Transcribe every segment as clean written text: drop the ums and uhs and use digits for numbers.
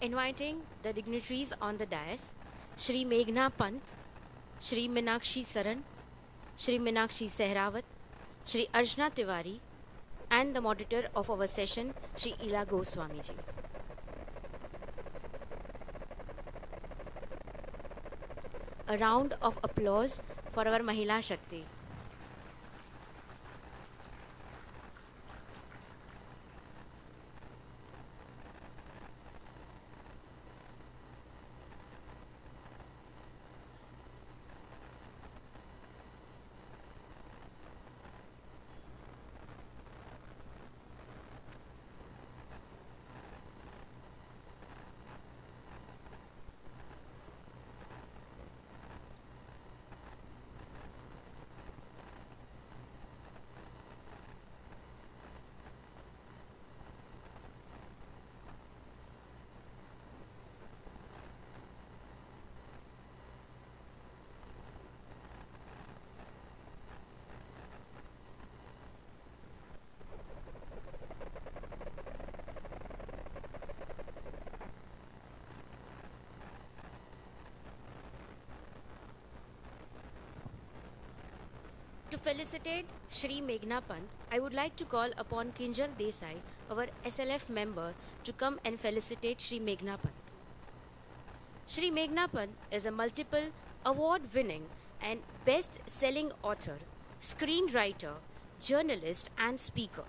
inviting the dignitaries on the dais, Shri Meghna Pant, Shri Minakshi Saran, Shri Minakshi Sehrawat, Shri Archana Tiwari, and the moderator of our session, Shri Ila Goswami ji. A round of applause for our Mahila Shakti. To felicitate Shri Meghna Pant, I would like to call upon Kinjal Desai, our SLF member, to come and felicitate Shri Meghna Pant. Shri Meghna Pant is a multiple award-winning and best-selling author, screenwriter, journalist and speaker.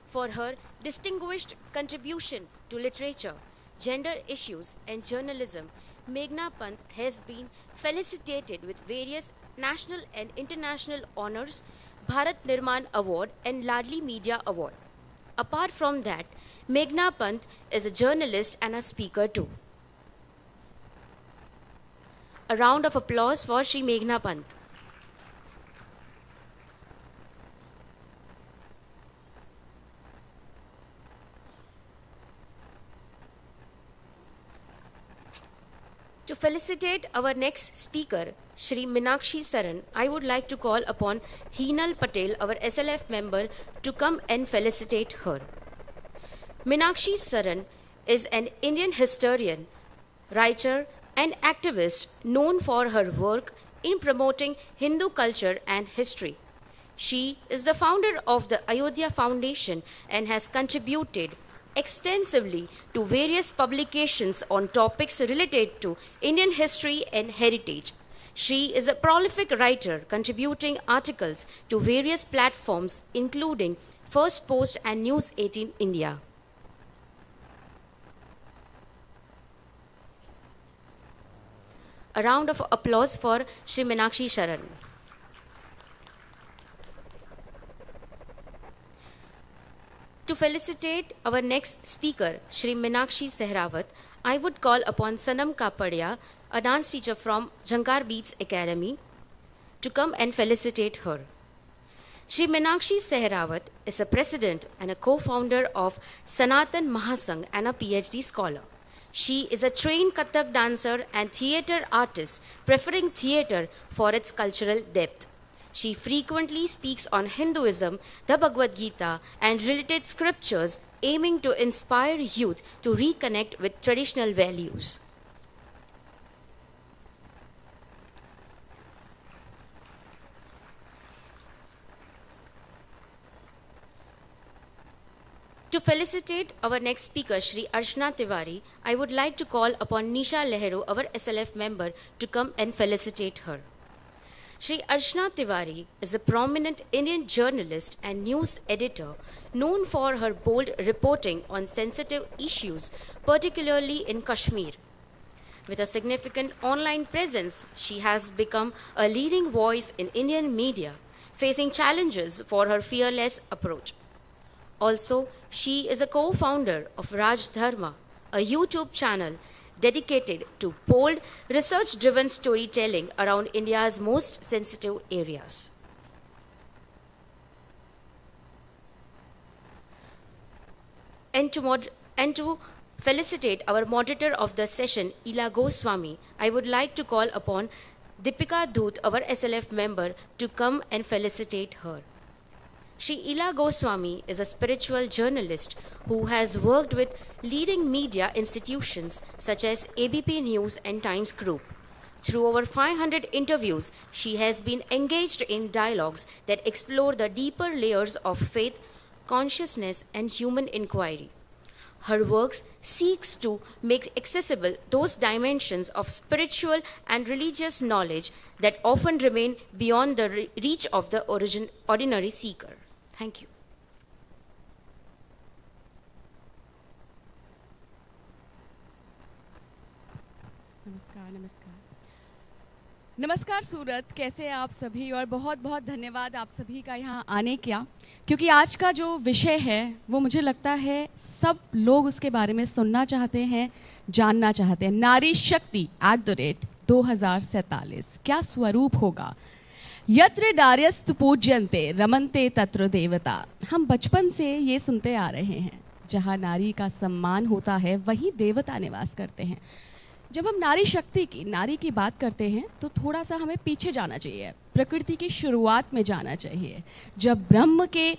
For her distinguished contribution to literature, gender issues and journalism, Meghna Pant has been felicitated with various national and international honors, Bharat Nirman Award and Ladli Media Award. Apart from that, Meghna Pant is a journalist and a speaker too. A round of applause for Shri Meghna Pant. To felicitate our next speaker, Shri Minakshi Saran, I would like to call upon Heenal Patel, our SLF member, to come and felicitate her. Minakshi Saran is an Indian historian, writer, and activist known for her work in promoting Hindu culture and history. She is the founder of the Ayodhya Foundation and has contributed extensively to various publications on topics related to Indian history and heritage. She is a prolific writer, contributing articles to various platforms including First Post and News 18 India. A round of applause for Shri Minakshi Saran. To felicitate our next speaker, Shri Minakshi Sehrawat, I would call upon Sanam Kapadia, a dance teacher from Jhankar Beats Academy, to come and felicitate her. Shri Minakshi Sehrawat is a president and a co-founder of Sanatan Mahasangh and a PhD scholar. She is a trained Kathak dancer and theatre artist, preferring theatre for its cultural depth. She frequently speaks on Hinduism, the Bhagavad Gita, and related scriptures, aiming to inspire youth to reconnect with traditional values. To felicitate our next speaker, Shri Archana Tiwari, I would like to call upon Nisha Lehru, our SLF member, to come and felicitate her. Shri Archana Tiwari is a prominent Indian journalist and news editor known for her bold reporting on sensitive issues, particularly in Kashmir. With a significant online presence, she has become a leading voice in Indian media, facing challenges for her fearless approach. Also, she is a co-founder of Raj Dharma, a YouTube channel dedicated to bold, research-driven storytelling around India's most sensitive areas. And to felicitate our moderator of the session, Ila Goswami, I would like to call upon Deepika Dhoot, our SLF member, to come and felicitate her. Shri Ila Goswami is a spiritual journalist who has worked with leading media institutions such as ABP News and Times Group. Through over 500 interviews, she has been engaged in dialogues that explore the deeper layers of faith, consciousness, and human inquiry. Her works seeks to make accessible those dimensions of spiritual and religious knowledge that often remain beyond the reach of the ordinary seeker. Thank you. नमस्कार सूरत, कैसे हैं आप सभी। और बहुत बहुत धन्यवाद आप सभी का यहाँ आने का, क्योंकि आज का जो विषय है वो मुझे लगता है सब लोग उसके बारे में सुनना चाहते हैं, जानना चाहते हैं। नारी शक्ति @2047 क्या स्वरूप होगा। यत्र नार्यस्तु पूज्यन्ते रमन्ते तत्र देवता। हम बचपन से ये सुनते आ रहे हैं, जहाँ नारी का सम्मान होता है वहीं देवता निवास करते हैं। जब हम नारी शक्ति की, नारी की बात करते हैं तो थोड़ा सा हमें पीछे जाना चाहिए, प्रकृति की शुरुआत में जाना चाहिए। जब ब्रह्म के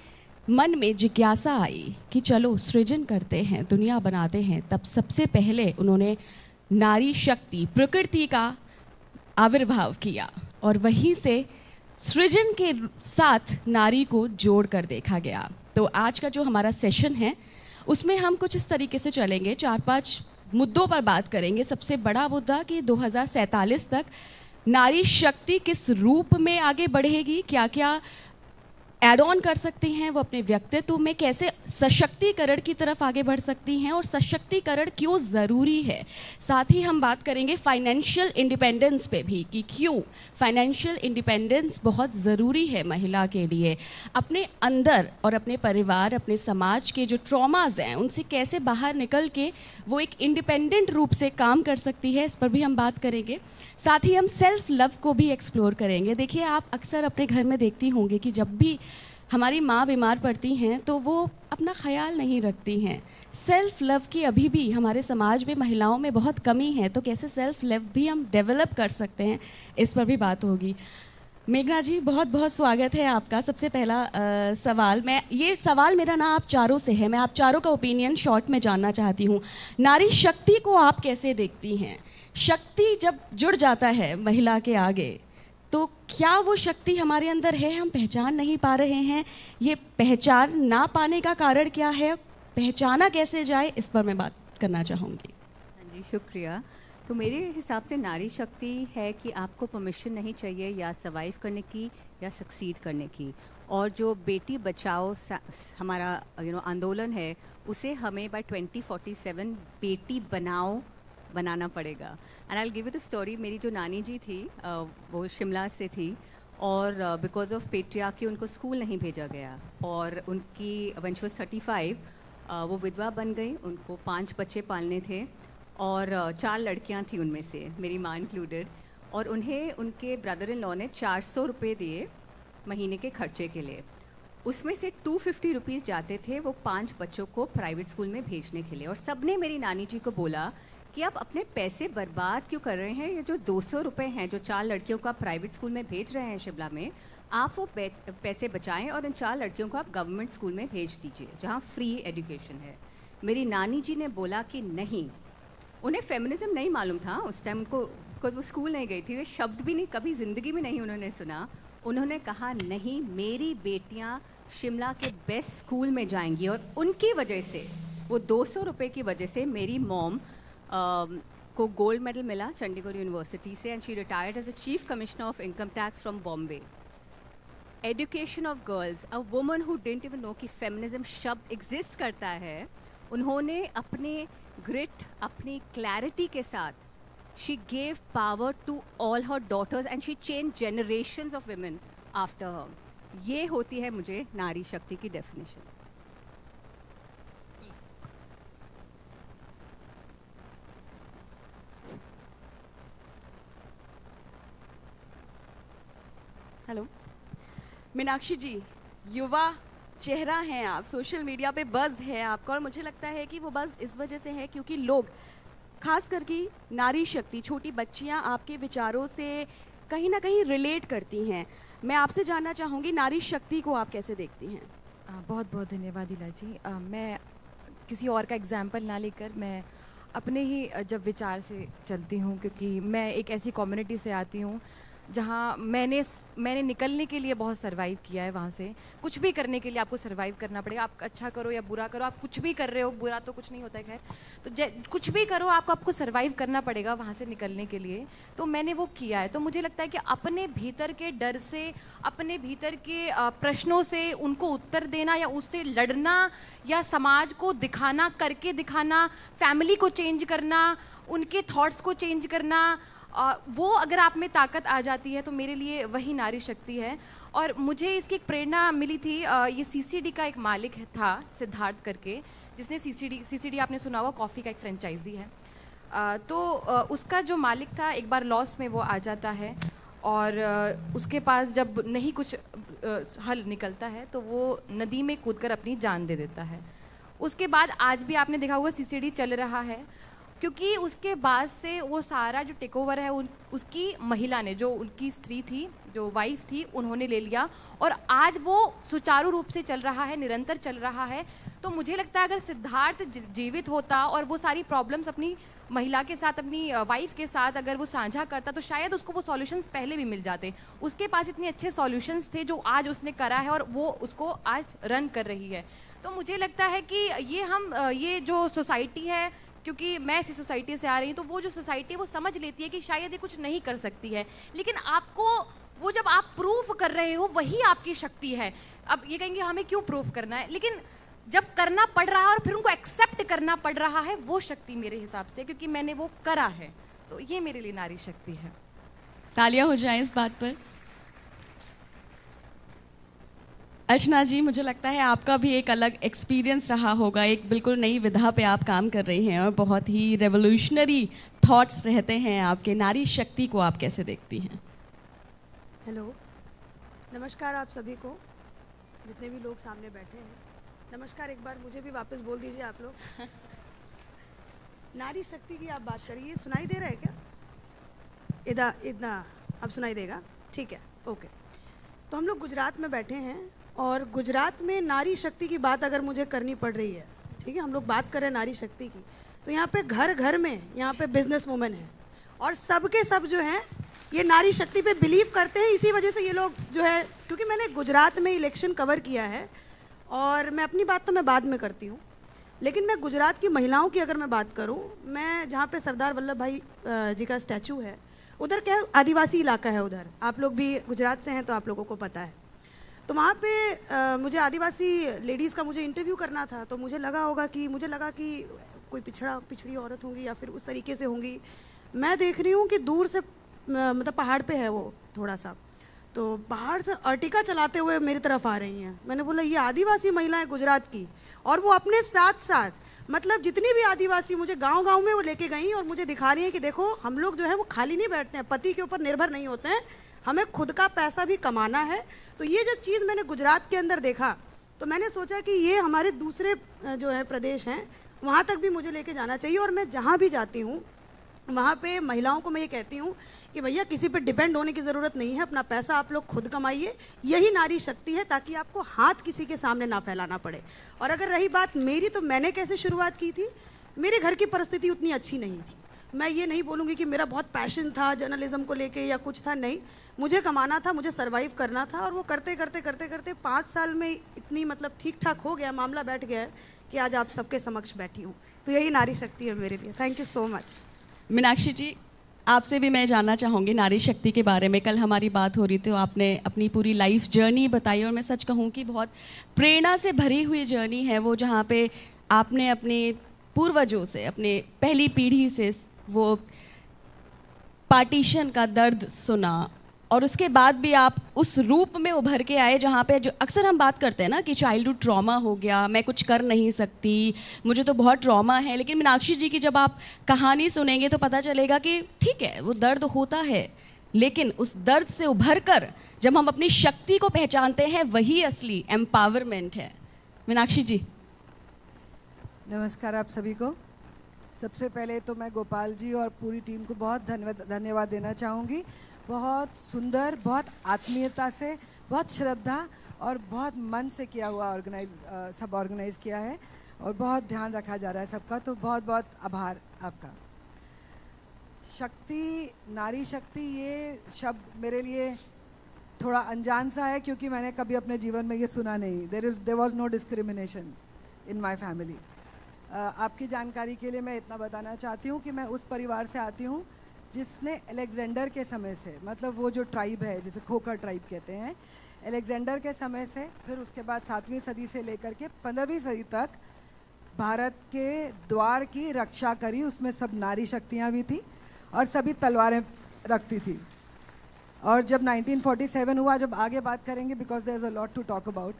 मन में जिज्ञासा आई कि चलो सृजन करते हैं, दुनिया बनाते हैं, तब सबसे पहले उन्होंने नारी शक्ति, प्रकृति का आविर्भाव किया और वहीं से सृजन के साथ नारी को जोड़ कर देखा गया। तो आज का जो हमारा सेशन है उसमें हम कुछ इस तरीके से चलेंगे, 4-5 मुद्दों पर बात करेंगे। सबसे बड़ा मुद्दा कि 2047 तक नारी शक्ति किस रूप में आगे बढ़ेगी, क्या क्या ऐड ऑन कर सकती हैं वो अपने व्यक्तित्व में, कैसे सशक्तिकरण की तरफ आगे बढ़ सकती हैं और सशक्तिकरण क्यों ज़रूरी है। साथ ही हम बात करेंगे फाइनेंशियल इंडिपेंडेंस पे भी कि क्यों फाइनेंशियल इंडिपेंडेंस बहुत ज़रूरी है महिला के लिए। अपने अंदर और अपने परिवार, अपने समाज के जो ट्रॉमाज हैं उनसे कैसे बाहर निकल के वो एक इंडिपेंडेंट रूप से काम कर सकती है, इस पर भी हम बात करेंगे। साथ ही हम सेल्फ लव को भी एक्सप्लोर करेंगे। देखिए, आप अक्सर अपने घर में देखती होंगी कि जब भी हमारी माँ बीमार पड़ती हैं तो वो अपना ख्याल नहीं रखती हैं। सेल्फ लव की अभी भी हमारे समाज में महिलाओं में बहुत कमी है, तो कैसे सेल्फ लव भी हम डेवलप कर सकते हैं, इस पर भी बात होगी। मेघना जी, बहुत बहुत स्वागत है आपका। सबसे पहला सवाल मेरा ना आप चारों से है, मैं आप चारों का ओपिनियन शॉर्ट में जानना चाहती हूँ। नारी शक्ति को आप कैसे देखती हैं? शक्ति जब जुड़ जाता है महिला के आगे तो क्या वो शक्ति हमारे अंदर है, हम पहचान नहीं पा रहे हैं? ये पहचान ना पाने का कारण क्या है, पहचाना कैसे जाए, इस पर मैं बात करना चाहूँगी। हाँ जी, शुक्रिया। तो मेरे हिसाब से नारी शक्ति है कि आपको परमिशन नहीं चाहिए या सर्वाइव करने की या सक्सीड करने की। और जो बेटी बचाओ हमारा आंदोलन है, उसे हमें बाय 2047 बेटी बनाना पड़ेगा। And I will give you the story. मेरी जो नानी जी थी वो शिमला से थी और बिकॉज ऑफ पेट्रियार्की उनको स्कूल नहीं भेजा गया और उनकी व्हेन शी वाज 35 वो विधवा बन गई। उनको 5 बच्चे पालने थे और 4 लड़कियां थी उनमें से, मेरी माँ इंक्लूडेड। और उन्हें उनके ब्रदर इन लॉ ने 400 रुपये दिए महीने के खर्चे के लिए। उसमें से 250 रुपीज़ जाते थे वो 5 बच्चों को प्राइवेट स्कूल में भेजने के लिए। और सबने मेरी नानी जी को बोला कि आप अपने पैसे बर्बाद क्यों कर रहे हैं, ये जो 200 रुपये हैं जो 4 लड़कियों को आप प्राइवेट स्कूल में भेज रहे हैं शिमला में, आप वो पैसे बचाएं और इन 4 लड़कियों को आप गवर्नमेंट स्कूल में भेज दीजिए जहाँ फ्री एजुकेशन है। मेरी नानी जी ने बोला कि नहीं। उन्हें फेमिनिज्म नहीं मालूम था उस टाइम को, बिकॉज वो स्कूल नहीं गई थी, वे शब्द भी नहीं कभी ज़िंदगी में नहीं उन्होंने सुना। उन्होंने कहा नहीं, मेरी बेटियाँ शिमला के बेस्ट स्कूल में जाएंगी। और उनकी वजह से, वो 200 रुपये की वजह से मेरी मॉम को गोल्ड मेडल मिला चंडीगढ़ यूनिवर्सिटी से and she retired as a chief commissioner of income tax from Bombay. Education of girls, a woman who didn't even know कि फेमिनिज्म शब्द एग्जिस्ट करता है, उन्होंने अपने ग्रिट, अपनी क्लैरिटी के साथ she gave power to all her daughters and she change generations of women after her. ये होती है मुझे नारी शक्ति की डेफिनेशन। हेलो मीनाक्षी जी, युवा चेहरा हैं आप, सोशल मीडिया पे बज़ है आपका, और मुझे लगता है कि वो बज़ इस वजह से है क्योंकि लोग, खास करके नारी शक्ति, छोटी बच्चियां आपके विचारों से कहीं ना कहीं रिलेट करती हैं। मैं आपसे जानना चाहूँगी नारी शक्ति को आप कैसे देखती हैं? बहुत बहुत धन्यवाद इला जी। मैं किसी और का एग्जाम्पल ना लेकर मैं अपने ही जब विचार से चलती हूँ, क्योंकि मैं एक ऐसी कम्युनिटी से आती हूँ जहाँ मैंने निकलने के लिए बहुत सरवाइव किया है। वहाँ से कुछ भी करने के लिए आपको सरवाइव करना पड़ेगा। आप अच्छा करो या बुरा करो, आप कुछ भी कर रहे हो, बुरा तो कुछ नहीं होता है खैर, तो कुछ भी करो आपको सरवाइव करना पड़ेगा वहाँ से निकलने के लिए। तो मैंने वो किया है। तो मुझे लगता है कि अपने भीतर के डर से, अपने भीतर के प्रश्नों से उनको उत्तर देना या उससे लड़ना या समाज को दिखाना, करके दिखाना, फैमिली को चेंज करना, उनके थॉट्स को चेंज करना, वो अगर आप में ताकत आ जाती है तो मेरे लिए वही नारी शक्ति है। और मुझे इसकी एक प्रेरणा मिली थी। ये सीसीडी का एक मालिक था सिद्धार्थ करके, जिसने सीसीडी आपने सुना होगा, कॉफ़ी का एक फ्रेंचाइजी है। तो उसका जो मालिक था एक बार लॉस में वो आ जाता है और उसके पास जब नहीं कुछ हल निकलता है तो वो नदी में कूदकर अपनी जान दे देता है। उसके बाद आज भी आपने देखा होगा सीसीडी चल रहा है, क्योंकि उसके बाद से वो सारा जो टेक ओवर है उसकी महिला ने, जो उनकी स्त्री थी, जो वाइफ थी, उन्होंने ले लिया और आज वो सुचारू रूप से चल रहा है, निरंतर चल रहा है। तो मुझे लगता है अगर सिद्धार्थ जीवित होता और वो सारी प्रॉब्लम्स अपनी महिला के साथ, अपनी वाइफ के साथ अगर वो साझा करता तो शायद उसको वो सॉल्यूशंस पहले भी मिल जाते। उसके पास इतने अच्छे सॉल्यूशंस थे जो आज उसने करा है और वो उसको आज रन कर रही है। तो मुझे लगता है कि ये जो सोसाइटी है, क्योंकि मैं ऐसी सोसाइटी से आ रही हूँ, तो वो जो सोसाइटी है वो समझ लेती है कि शायद ये कुछ नहीं कर सकती है, लेकिन आपको वो जब आप प्रूफ कर रहे हो वही आपकी शक्ति है। अब ये कहेंगे हमें क्यों प्रूफ करना है, लेकिन जब करना पड़ रहा है और फिर उनको एक्सेप्ट करना पड़ रहा है, वो शक्ति मेरे हिसाब से, क्योंकि मैंने वो करा है, तो ये मेरे लिए नारी शक्ति है। तालियां हो जाएं इस बात पर। अर्चना जी, मुझे लगता है आपका भी एक अलग एक्सपीरियंस रहा होगा। एक बिल्कुल नई विधा पे आप काम कर रही हैं और बहुत ही रेवोल्यूशनरी थॉट्स रहते हैं आपके। नारी शक्ति को आप कैसे देखती हैं? हेलो, नमस्कार आप सभी को, जितने भी लोग सामने बैठे हैं, नमस्कार। एक बार मुझे भी वापस बोल दीजिए आप लोग। नारी शक्ति की आप बात करिए, सुनाई दे रहा है क्या? इतना अब सुनाई देगा? ठीक है, ओके। तो हम लोग गुजरात में बैठे हैं और गुजरात में नारी शक्ति की बात अगर मुझे करनी पड़ रही है, ठीक है, हम लोग बात कर रहे हैं नारी शक्ति की, तो यहाँ पे घर घर में यहाँ पे बिजनेस वुमेन है और सबके सब जो हैं ये नारी शक्ति पे बिलीव करते हैं। इसी वजह से ये लोग जो है, क्योंकि मैंने गुजरात में इलेक्शन कवर किया है और मैं अपनी बात तो मैं बाद में करती हूँ, लेकिन मैं गुजरात की महिलाओं की अगर मैं बात करूँ, मैं जहाँ पे सरदार वल्लभ भाई जी का स्टैचू है, उधर क्या आदिवासी इलाका है, उधर आप लोग भी गुजरात से हैं तो आप लोगों को पता है। तो वहाँ पे मुझे आदिवासी लेडीज़ का मुझे इंटरव्यू करना था, तो मुझे लगा कि कोई पिछड़ी औरत होंगी या फिर उस तरीके से होंगी। मैं देख रही हूँ कि दूर से मतलब पहाड़ पे है वो थोड़ा सा, तो पहाड़ से अर्टिका चलाते हुए मेरी तरफ आ रही हैं। मैंने बोला ये आदिवासी महिला है गुजरात की, और वो अपने साथ साथ मतलब जितनी भी आदिवासी मुझे गांव-गांव में वो लेके गई और मुझे दिखा रही हैं कि देखो हम लोग जो है वो खाली नहीं बैठते हैं, पति के ऊपर निर्भर नहीं होते हैं, हमें खुद का पैसा भी कमाना है। तो ये जब चीज़ मैंने गुजरात के अंदर देखा तो मैंने सोचा कि ये हमारे दूसरे जो है प्रदेश हैं वहाँ तक भी मुझे लेके जाना चाहिए। और मैं जहाँ भी जाती हूँ वहाँ पे महिलाओं को मैं ये कहती हूँ कि भैया किसी पे डिपेंड होने की ज़रूरत नहीं है, अपना पैसा आप लोग खुद कमाइए, यही नारी शक्ति है, ताकि आपको हाथ किसी के सामने ना फैलाना पड़े। और अगर रही बात मेरी, तो मैंने कैसे शुरुआत की थी, मेरे घर की परिस्थिति उतनी अच्छी नहीं थी। मैं ये नहीं बोलूँगी कि मेरा बहुत पैशन था जर्नलिज्म को लेके या कुछ था, नहीं, मुझे कमाना था, मुझे सर्वाइव करना था। और वो करते करते 5 साल में इतनी मतलब ठीक ठाक हो गया, मामला बैठ गया है कि आज आप सबके समक्ष बैठी हूँ। तो यही नारी शक्ति है मेरे लिए। Thank you so much. Meenakshi ji, आपसे भी मैं जानना चाहूँगी नारी शक्ति के बारे में। कल हमारी बात हो रही थी, तो आपने अपनी पूरी लाइफ जर्नी बताई और मैं सच कहूँ कि बहुत प्रेरणा से भरी हुई जर्नी है वो, जहाँ पे आपने अपने पूर्वजों से, अपने पहली पीढ़ी से वो पार्टीशन का दर्द सुना और उसके बाद भी आप उस रूप में उभर के आए जहाँ पे, जो अक्सर हम बात करते हैं ना कि चाइल्डहुड ट्रॉमा हो गया, मैं कुछ कर नहीं सकती, मुझे तो बहुत ट्रॉमा है। लेकिन मीनाक्षी जी की जब आप कहानी सुनेंगे तो पता चलेगा कि ठीक है, वो दर्द होता है, लेकिन उस दर्द से उभर कर जब हम अपनी शक्ति को पहचानते हैं, वही असली एम्पावरमेंट है। मीनाक्षी जी। नमस्कार आप सभी को। सबसे पहले तो मैं गोपाल जी और पूरी टीम को बहुत धन्यवाद देना चाहूँगी। बहुत सुंदर, बहुत आत्मीयता से, बहुत श्रद्धा और बहुत मन से किया हुआ सब ऑर्गेनाइज किया है और बहुत ध्यान रखा जा रहा है सबका, तो बहुत बहुत आभार आपका। शक्ति, नारी शक्ति, ये शब्द मेरे लिए थोड़ा अनजान सा है क्योंकि मैंने कभी अपने जीवन में ये सुना नहीं। There was no discrimination in my family. आपकी जानकारी के लिए मैं इतना बताना चाहती हूँ कि मैं उस परिवार से आती हूँ जिसने अलेक्जेंडर के समय से, मतलब वो जो ट्राइब है जिसे खोखर ट्राइब कहते हैं, अलेक्जेंडर के समय से, फिर उसके बाद 7वीं सदी से लेकर के 15वीं सदी तक भारत के द्वार की रक्षा करी। उसमें सब नारी शक्तियाँ भी थी और सभी तलवारें रखती थी। और जब 1947 हुआ, जब आगे बात करेंगे, because there is a lot to talk about,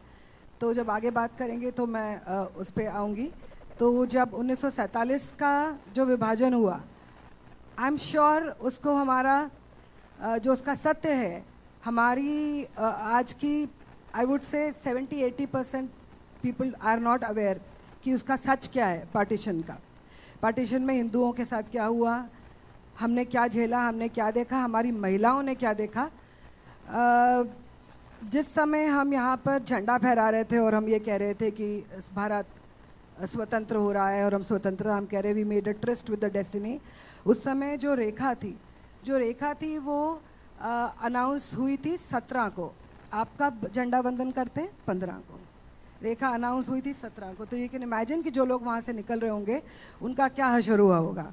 तो जब आगे बात करेंगे तो मैं उस पर आऊँगी। तो जब 1947 का जो विभाजन हुआ, आई एम श्योर उसको हमारा जो उसका सत्य है, हमारी आज की I would say 70-80% people are not aware कि उसका सच क्या है। पार्टीशन का, पार्टीशन में हिंदुओं के साथ क्या हुआ, हमने क्या झेला, हमने क्या देखा, हमारी महिलाओं ने क्या देखा। जिस समय हम यहाँ पर झंडा फहरा रहे थे और हम ये कह रहे थे कि भारत स्वतंत्र हो रहा है और हम स्वतंत्र, हम कह रहे we made a trust with the destiny, उस समय जो रेखा थी वो अनाउंस हुई थी 17 को। आपका झंडा वंदन करते हैं 15 को, रेखा अनाउंस हुई थी 17 को। तो यू कैन इमेजिन कि जो लोग वहाँ से निकल रहे होंगे उनका क्या हशर हुआ होगा।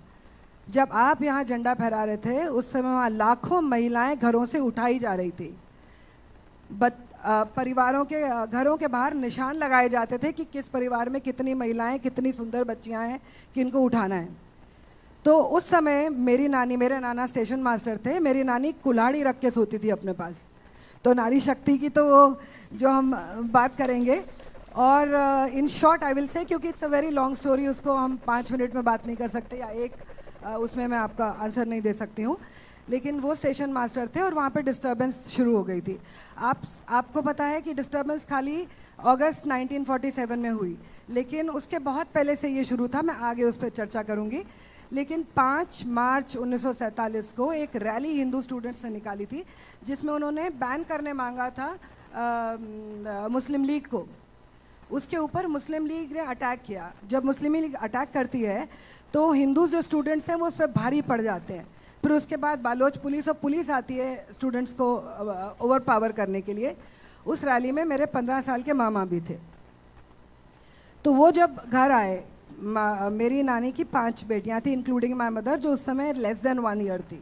जब आप यहाँ झंडा फहरा रहे थे उस समय वहाँ लाखों महिलाएं घरों से उठाई जा रही थी। परिवारों के घरों के बाहर निशान लगाए जाते थे कि किस परिवार में कितनी महिलाएं, कितनी सुंदर बच्चियां हैं, किनको उठाना है। तो उस समय मेरी नानी, मेरे नाना स्टेशन मास्टर थे, मेरी नानी कुल्हाड़ी रख के सोती थी अपने पास। तो नारी शक्ति की तो वो जो हम बात करेंगे, और in short I will say, क्योंकि it's a very long story, उसको हम 5 मिनट में बात नहीं कर सकते या उसमें मैं आपका आंसर नहीं दे सकती हूँ। लेकिन वो स्टेशन मास्टर थे और वहाँ पे डिस्टर्बेंस शुरू हो गई थी। आपको पता है कि डिस्टर्बेंस खाली अगस्त 1947 में हुई, लेकिन उसके बहुत पहले से ये शुरू था। मैं आगे उस पर चर्चा करूँगी। लेकिन 5 मार्च 1947 को एक रैली हिंदू स्टूडेंट्स ने निकाली थी जिसमें उन्होंने बैन करने मांगा था मुस्लिम लीग को। उसके ऊपर मुस्लिम लीग ने अटैक किया। जब मुस्लिम लीग अटैक करती है तो हिंदू जो स्टूडेंट्स हैं वो उस पर भारी पड़ जाते हैं। फिर उसके बाद बालोच पुलिस और पुलिस आती है स्टूडेंट्स को ओवर पावर करने के लिए। उस रैली में मेरे 15 साल के मामा भी थे। तो वो जब घर आए, मेरी नानी की 5 बेटियां थी इंक्लूडिंग माय मदर, जो उस समय लेस देन 1 ईयर थी।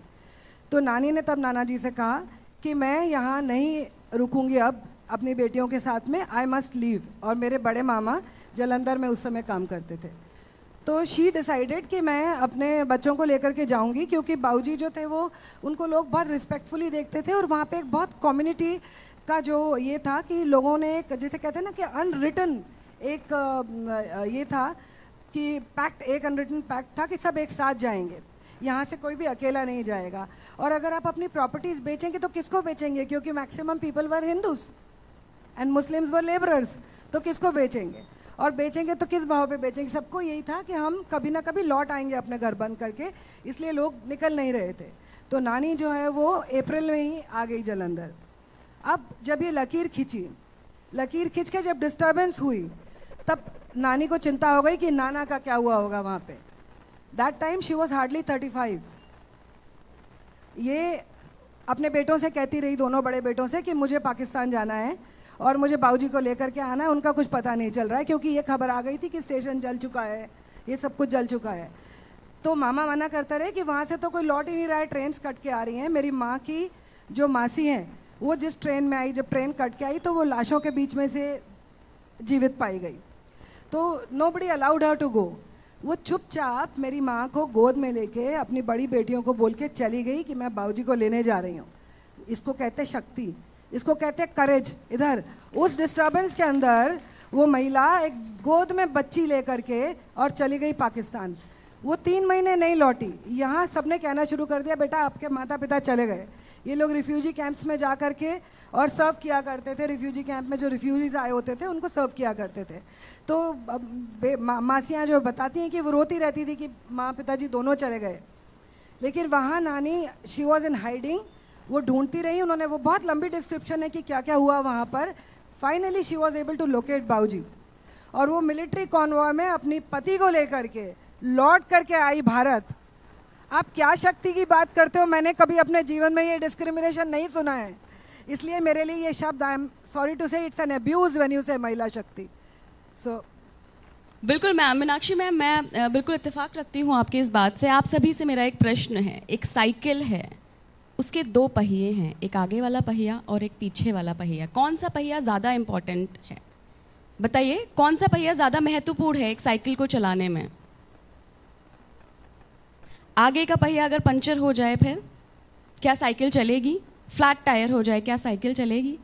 तो नानी ने तब नाना जी से कहा कि मैं यहाँ नहीं रुकूंगी अब अपनी बेटियों के साथ में, आई मस्ट लीव। और मेरे बड़े मामा जलंधर में उस समय काम करते थे। तो शी डिसाइडेड कि मैं अपने बच्चों को लेकर के जाऊंगी, क्योंकि बाऊजी जो थे वो, उनको लोग बहुत रिस्पेक्टफुली देखते थे। और वहाँ पे एक बहुत कम्युनिटी का जो ये था कि लोगों ने एक, जैसे कहते हैं ना कि अनरिटन एक ये था कि पैक्ट, एक अनरिटन पैक्ट था कि सब एक साथ जाएंगे, यहाँ से कोई भी अकेला नहीं जाएगा। और अगर आप अपनी प्रॉपर्टीज़ बेचेंगे तो किसको बेचेंगे, क्योंकि maximum people were Hindus and Muslims were labourers, तो किसको बेचेंगे, और बेचेंगे तो किस भाव पे बेचेंगे। सबको यही था कि हम कभी ना कभी लौट आएंगे अपने घर बंद करके, इसलिए लोग निकल नहीं रहे थे। तो नानी जो है वो अप्रैल में ही आ गई जलंधर। अब जब ये लकीर खींच के जब डिस्टर्बेंस हुई, तब नानी को चिंता हो गई कि नाना का क्या हुआ होगा वहाँ पे। That time she was hardly 35। ये अपने बेटों से कहती रही, दोनों बड़े बेटों से, कि मुझे पाकिस्तान जाना है और मुझे बाऊजी को लेकर के आना है। उनका कुछ पता नहीं चल रहा है, क्योंकि ये खबर आ गई थी कि स्टेशन जल चुका है, ये सब कुछ जल चुका है। तो मामा मना करते रहे कि वहाँ से तो कोई लौट ही नहीं रहा है, ट्रेन कट के आ रही हैं। मेरी माँ की जो मासी हैं वो जिस ट्रेन में आई, जब ट्रेन कट के आई तो वो लाशों के बीच में से जीवित पाई गई। तो nobody allowed her to go. वो चुपचाप मेरी माँ को गोद में लेके अपनी बड़ी बेटियों को बोल के चली गई कि मैं बाऊजी को लेने जा रही हूँ। इसको कहते शक्ति, इसको कहते करेज। इधर उस डिस्टर्बेंस के अंदर वो महिला एक गोद में बच्ची लेकर के और चली गई पाकिस्तान। वो 3 महीने नहीं लौटी। यहाँ सबने कहना शुरू कर दिया, बेटा आपके माता पिता चले गए। ये लोग रिफ्यूजी कैंप्स में जा कर के और सर्व किया करते थे। रिफ्यूजी कैंप में जो रिफ्यूजीज आए होते थे उनको सर्व किया करते थे। तो मासियाँ जो बताती हैं कि वो रोती रहती थी कि माँ पिताजी दोनों चले गए। लेकिन वहाँ नानी, शी वॉज इन हाइडिंग, वो ढूंढती रही, उन्होंने वो बहुत लंबी डिस्क्रिप्शन है कि क्या क्या हुआ वहाँ पर। Finally she was able to locate Babuji, और वो मिलिट्री कॉन्वॉय में अपनी पति को लेकर के लौट करके आई भारत। आप क्या शक्ति की बात करते हो, मैंने कभी अपने जीवन में ये डिस्क्रिमिनेशन नहीं सुना है, इसलिए मेरे लिए ये शब्द, आई एम सॉरी टू से, it's an abuse when you से महिला शक्ति। सो बिल्कुल मैम, मीनाक्षी मैम, मैं बिल्कुल इत्तेफाक रखती हूँ आपकी इस बात से। आप सभी से मेरा एक प्रश्न है, एक साइकिल है, उसके 2 पहिए हैं, एक आगे वाला पहिया और एक पीछे वाला पहिया, कौन सा पहिया ज़्यादा इम्पॉर्टेंट है? बताइए, कौन सा पहिया ज़्यादा महत्वपूर्ण है एक साइकिल को चलाने में? आगे का पहिया अगर पंचर हो जाए फिर क्या साइकिल चलेगी? फ्लैट टायर हो जाए क्या साइकिल चलेगी?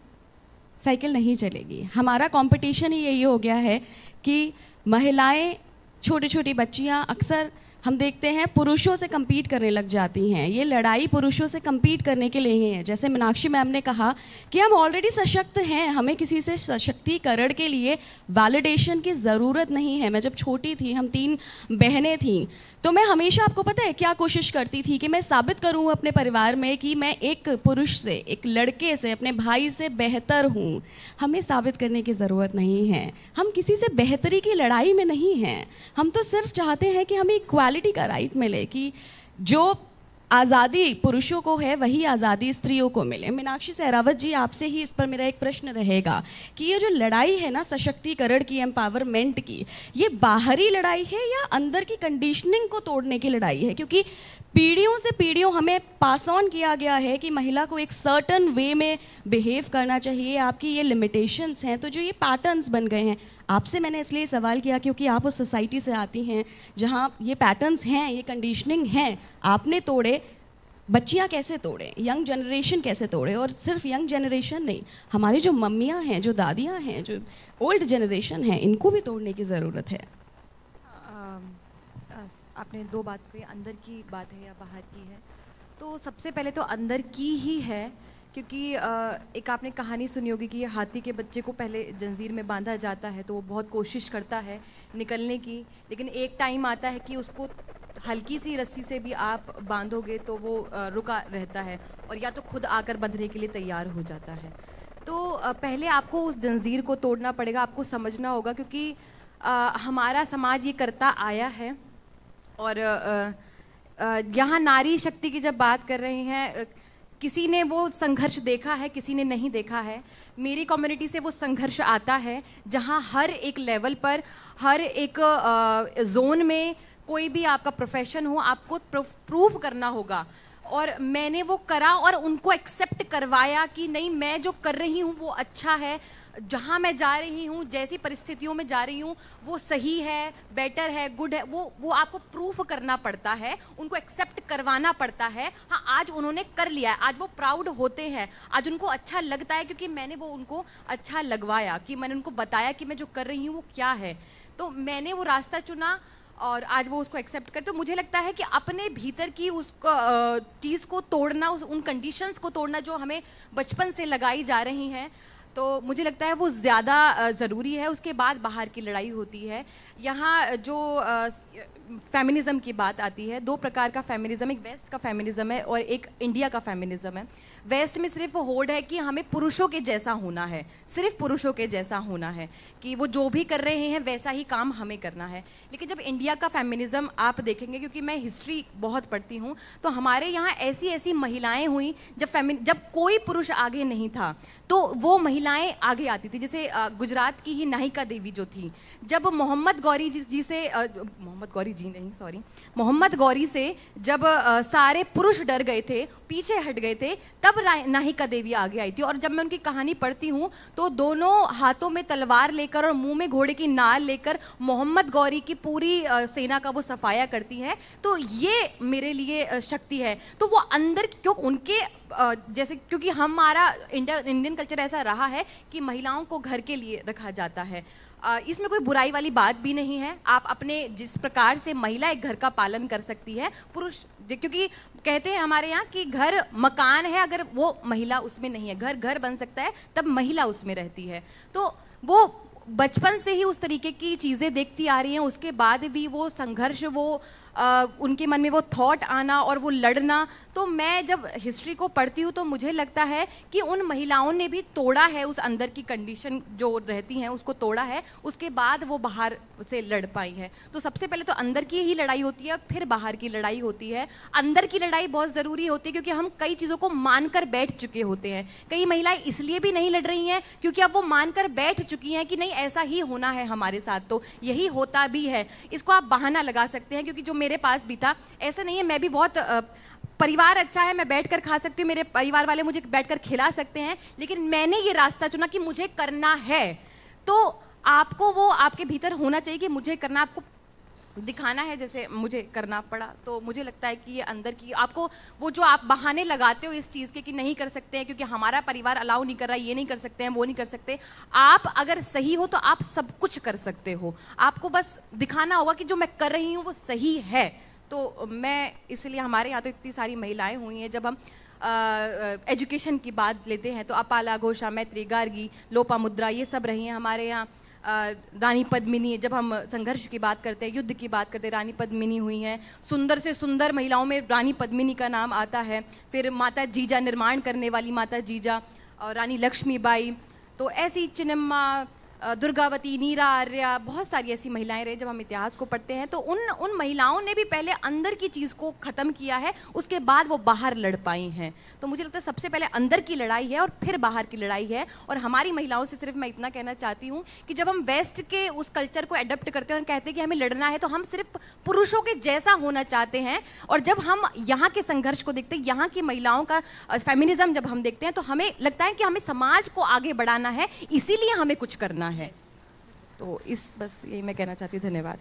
साइकिल नहीं चलेगी। हमारा कंपटीशन ही यही हो गया है कि महिलाएं, छोटी छोटी बच्चियां अक्सर हम देखते हैं पुरुषों से compete करने लग जाती हैं। ये लड़ाई पुरुषों से compete करने के लिए ही है। जैसे मीनाक्षी मैम ने कहा कि हम ऑलरेडी सशक्त हैं, हमें किसी से सशक्तिकरण के लिए वैलिडेशन की ज़रूरत नहीं है। मैं जब छोटी थी, हम 3 बहनें थीं, तो मैं हमेशा, आपको पता है क्या कोशिश करती थी कि मैं साबित करूं अपने परिवार में कि मैं एक पुरुष से, एक लड़के से, अपने भाई से बेहतर हूं। हमें साबित करने की ज़रूरत नहीं है, हम किसी से बेहतरी की लड़ाई में नहीं हैं। हम तो सिर्फ चाहते हैं कि हमें इक्वालिटी का राइट मिले, कि जो आज़ादी पुरुषों को है वही आज़ादी स्त्रियों को मिले। मीनाक्षी सहरावत जी, आपसे ही इस पर मेरा एक प्रश्न रहेगा कि ये जो लड़ाई है ना सशक्तिकरण की, एम्पावरमेंट की, ये बाहरी लड़ाई है या अंदर की कंडीशनिंग को तोड़ने की लड़ाई है? क्योंकि पीढ़ियों से पीढ़ियों हमें पास ऑन किया गया है कि महिला को एक सर्टन वे में बिहेव करना चाहिए, आपकी ये लिमिटेशंस हैं। तो जो ये पैटर्न्स बन गए हैं, आपसे मैंने इसलिए सवाल किया क्योंकि आप उस सोसाइटी से आती हैं जहाँ ये पैटर्न्स हैं, ये कंडीशनिंग हैं, आपने तोड़े। बच्चियाँ कैसे तोड़ें, यंग जनरेशन कैसे तोड़े? और सिर्फ यंग जनरेशन नहीं, हमारी जो मम्मियाँ हैं, जो दादियाँ हैं, जो ओल्ड जनरेशन है, इनको भी तोड़ने की ज़रूरत है। आपने 2 बात कही, अंदर की बात है या बाहर की है। तो सबसे पहले तो अंदर की ही है, क्योंकि एक आपने कहानी सुनी होगी कि हाथी के बच्चे को पहले जंजीर में बांधा जाता है तो वो बहुत कोशिश करता है निकलने की, लेकिन एक टाइम आता है कि उसको हल्की सी रस्सी से भी आप बांधोगे तो वो रुका रहता है, और या तो खुद आकर बंधने के लिए तैयार हो जाता है। तो पहले आपको उस जंजीर को तोड़ना पड़ेगा, आपको समझना होगा, क्योंकि हमारा समाज ये करता आया है। और यहाँ नारी शक्ति की जब बात कर रहे हैं, किसी ने वो संघर्ष देखा है, किसी ने नहीं देखा है। मेरी कम्युनिटी से वो संघर्ष आता है जहाँ हर एक लेवल पर, हर एक जोन में, कोई भी आपका प्रोफेशन हो, आपको प्रूफ करना होगा। और मैंने वो करा और उनको एक्सेप्ट करवाया कि नहीं, मैं जो कर रही हूँ वो अच्छा है, जहाँ मैं जा रही हूँ, जैसी परिस्थितियों में जा रही हूँ वो सही है, बेटर है, गुड है। वो आपको प्रूफ करना पड़ता है, उनको एक्सेप्ट करवाना पड़ता है। हाँ, आज उन्होंने कर लिया है, आज वो प्राउड होते हैं, आज उनको अच्छा लगता है क्योंकि मैंने वो उनको अच्छा लगवाया, कि मैंने उनको बताया कि मैं जो कर रही हूँ वो क्या है। तो मैंने वो रास्ता चुना और आज वो उसको एक्सेप्ट कर। तो मुझे लगता है कि अपने भीतर की उसको चीज़ को तोड़ना, उन कंडीशंस को तोड़ना जो हमें बचपन से लगाई जा रही हैं, तो मुझे लगता है वो ज़्यादा ज़रूरी है। उसके बाद बाहर की लड़ाई होती है। यहाँ जो फेमिनिज़म की बात आती है, 2 प्रकार का फेमिनिज़म, एक वेस्ट का फेमिनिज़म है और एक इंडिया का फेमिनिज़म है। वेस्ट में सिर्फ होड़ है कि हमें पुरुषों के जैसा होना है, सिर्फ पुरुषों के जैसा होना है, कि वो जो भी कर रहे हैं वैसा ही काम हमें करना है। लेकिन जब इंडिया का फेमिनिज़म आप देखेंगे, क्योंकि मैं हिस्ट्री बहुत पढ़ती हूँ, तो हमारे यहाँ ऐसी ऐसी महिलाएं हुई जब कोई पुरुष आगे नहीं था तो वो महिलाएं आगे आती थी। जैसे गुजरात की ही नाहिका देवी जो थी, जब मोहम्मद गौरी से जब सारे पुरुष डर गए थे, पीछे हट गए थे, तब नाहिका देवी आगे आई थी। और जब मैं उनकी कहानी पढ़ती हूँ तो दोनों हाथों में तलवार लेकर और मुंह में घोड़े की नाल लेकर मोहम्मद गौरी की पूरी सेना का वो सफाया करती है। तो ये मेरे लिए शक्ति है। तो वो अंदर क्यों उनके जैसे, क्योंकि हमारा इंडियन कल्चर ऐसा रहा है कि महिलाओं को घर के लिए रखा जाता है। इसमें कोई बुराई वाली बात भी नहीं है। आप अपने जिस प्रकार से महिला एक घर का पालन कर सकती है, पुरुष, क्योंकि कहते हैं हमारे यहाँ कि घर मकान है, अगर वो महिला उसमें नहीं है, घर घर बन सकता है तब महिला उसमें रहती है। तो वो बचपन से ही उस तरीके की चीज़ें देखती आ रही हैं, उसके बाद भी वो संघर्ष, वो उनके मन में वो थॉट आना और वो लड़ना, तो मैं जब हिस्ट्री को पढ़ती हूँ तो मुझे लगता है कि उन महिलाओं ने भी तोड़ा है, उस अंदर की कंडीशन जो रहती हैं उसको तोड़ा है, उसके बाद वो बाहर से लड़ पाई है। तो सबसे पहले तो अंदर की ही लड़ाई होती है, फिर बाहर की लड़ाई होती है। अंदर की लड़ाई बहुत ज़रूरी होती है क्योंकि हम कई चीज़ों को मानकर बैठ चुके होते हैं। कई महिलाएं इसलिए भी नहीं लड़ रही हैं क्योंकि अब वो मानकर बैठ चुकी हैं कि नहीं ऐसा ही होना है हमारे साथ, तो यही होता भी है। इसको आप बहाना लगा सकते हैं क्योंकि जो मेरे पास भी था, ऐसा नहीं है, मैं भी बहुत परिवार अच्छा है, मैं बैठकर खा सकती हूँ, मेरे परिवार वाले मुझे बैठकर खिला सकते हैं, लेकिन मैंने ये रास्ता चुना कि मुझे करना है। तो आपको वो आपके भीतर होना चाहिए कि मुझे करना, आपको दिखाना है जैसे मुझे करना पड़ा। तो मुझे लगता है कि ये अंदर की आपको वो जो आप बहाने लगाते हो इस चीज़ के कि नहीं कर सकते हैं क्योंकि हमारा परिवार अलाउ नहीं कर रहा, ये नहीं कर सकते हैं, वो नहीं कर सकते, आप अगर सही हो तो आप सब कुछ कर सकते हो। आपको बस दिखाना होगा कि जो मैं कर रही हूँ वो सही है। तो मैं इसलिए, हमारे यहाँ तो इतनी सारी महिलाएं हुई हैं, जब हम एजुकेशन की बात लेते हैं तो अपाला, घोषा, मैत्री, गार्गी, लोपामुद्रा, ये सब रही हैं हमारे यहाँ। रानी पद्मिनी, जब हम संघर्ष की बात करते हैं, युद्ध की बात करते हैं, रानी पद्मिनी हुई हैं। सुंदर से सुंदर महिलाओं में रानी पद्मिनी का नाम आता है। फिर माता जीजा, निर्माण करने वाली माता जीजा, और रानी लक्ष्मीबाई, तो ऐसी चिन्नम्मा, दुर्गावती, नीरा आर्या, बहुत सारी ऐसी महिलाएं रही। जब हम इतिहास को पढ़ते हैं तो उन महिलाओं ने भी पहले अंदर की चीज़ को ख़त्म किया है, उसके बाद वो बाहर लड़ पाई हैं। तो मुझे लगता है सबसे पहले अंदर की लड़ाई है और फिर बाहर की लड़ाई है। और हमारी महिलाओं से सिर्फ मैं इतना कहना चाहती हूँ कि जब हम वेस्ट के उस कल्चर को एडप्ट करते हैं और कहते हैं कि हमें लड़ना है, तो हम सिर्फ पुरुषों के जैसा होना चाहते हैं। और जब हम यहाँ के संघर्ष को देखते हैं, यहाँ की महिलाओं का फेमिनिज्म जब हम देखते हैं, तो हमें लगता है कि हमें समाज को आगे बढ़ाना है, इसीलिए हमें कुछ करना है। तो बस यही मैं कहना चाहती हूँ। धन्यवाद।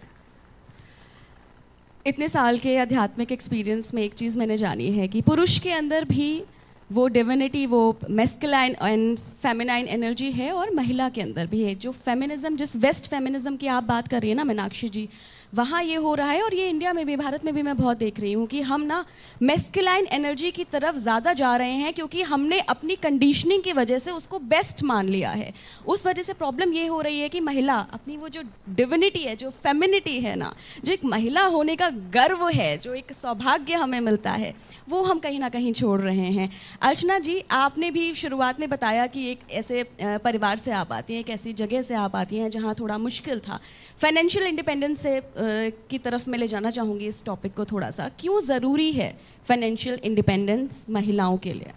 इतने साल के आध्यात्मिक एक्सपीरियंस में एक चीज़ मैंने जानी है कि पुरुष के अंदर भी वो डिविनिटी, वो मैस्कुलाइन एंड फेमिनाइन एनर्जी है, और महिला के अंदर भी है। जो फेमिनिज्म, जिस वेस्ट फेमिनिज्म की आप बात कर रही है ना मीनाक्षी जी, वहाँ ये हो रहा है, और ये इंडिया में भी, भारत में भी मैं बहुत देख रही हूँ कि हम ना मैस्कुलाइन एनर्जी की तरफ ज़्यादा जा रहे हैं क्योंकि हमने अपनी कंडीशनिंग की वजह से उसको बेस्ट मान लिया है। उस वजह से प्रॉब्लम ये हो रही है कि महिला अपनी वो जो डिविनिटी है, जो फेमिनिटी है ना, जो एक महिला होने का गर्व है, जो एक सौभाग्य हमें मिलता है, वो हम कहीं ना कहीं छोड़ रहे हैं। अर्चना जी, आपने भी शुरुआत में बताया कि एक ऐसे परिवार से आप आती हैं, एक ऐसी जगह से आप आती हैं जहाँ थोड़ा मुश्किल था। फाइनेंशियल इंडिपेंडेंस से की तरफ मैं ले जाना चाहूँगी इस टॉपिक को थोड़ा सा। क्यों ज़रूरी है फाइनेंशियल इंडिपेंडेंस महिलाओं के लिए?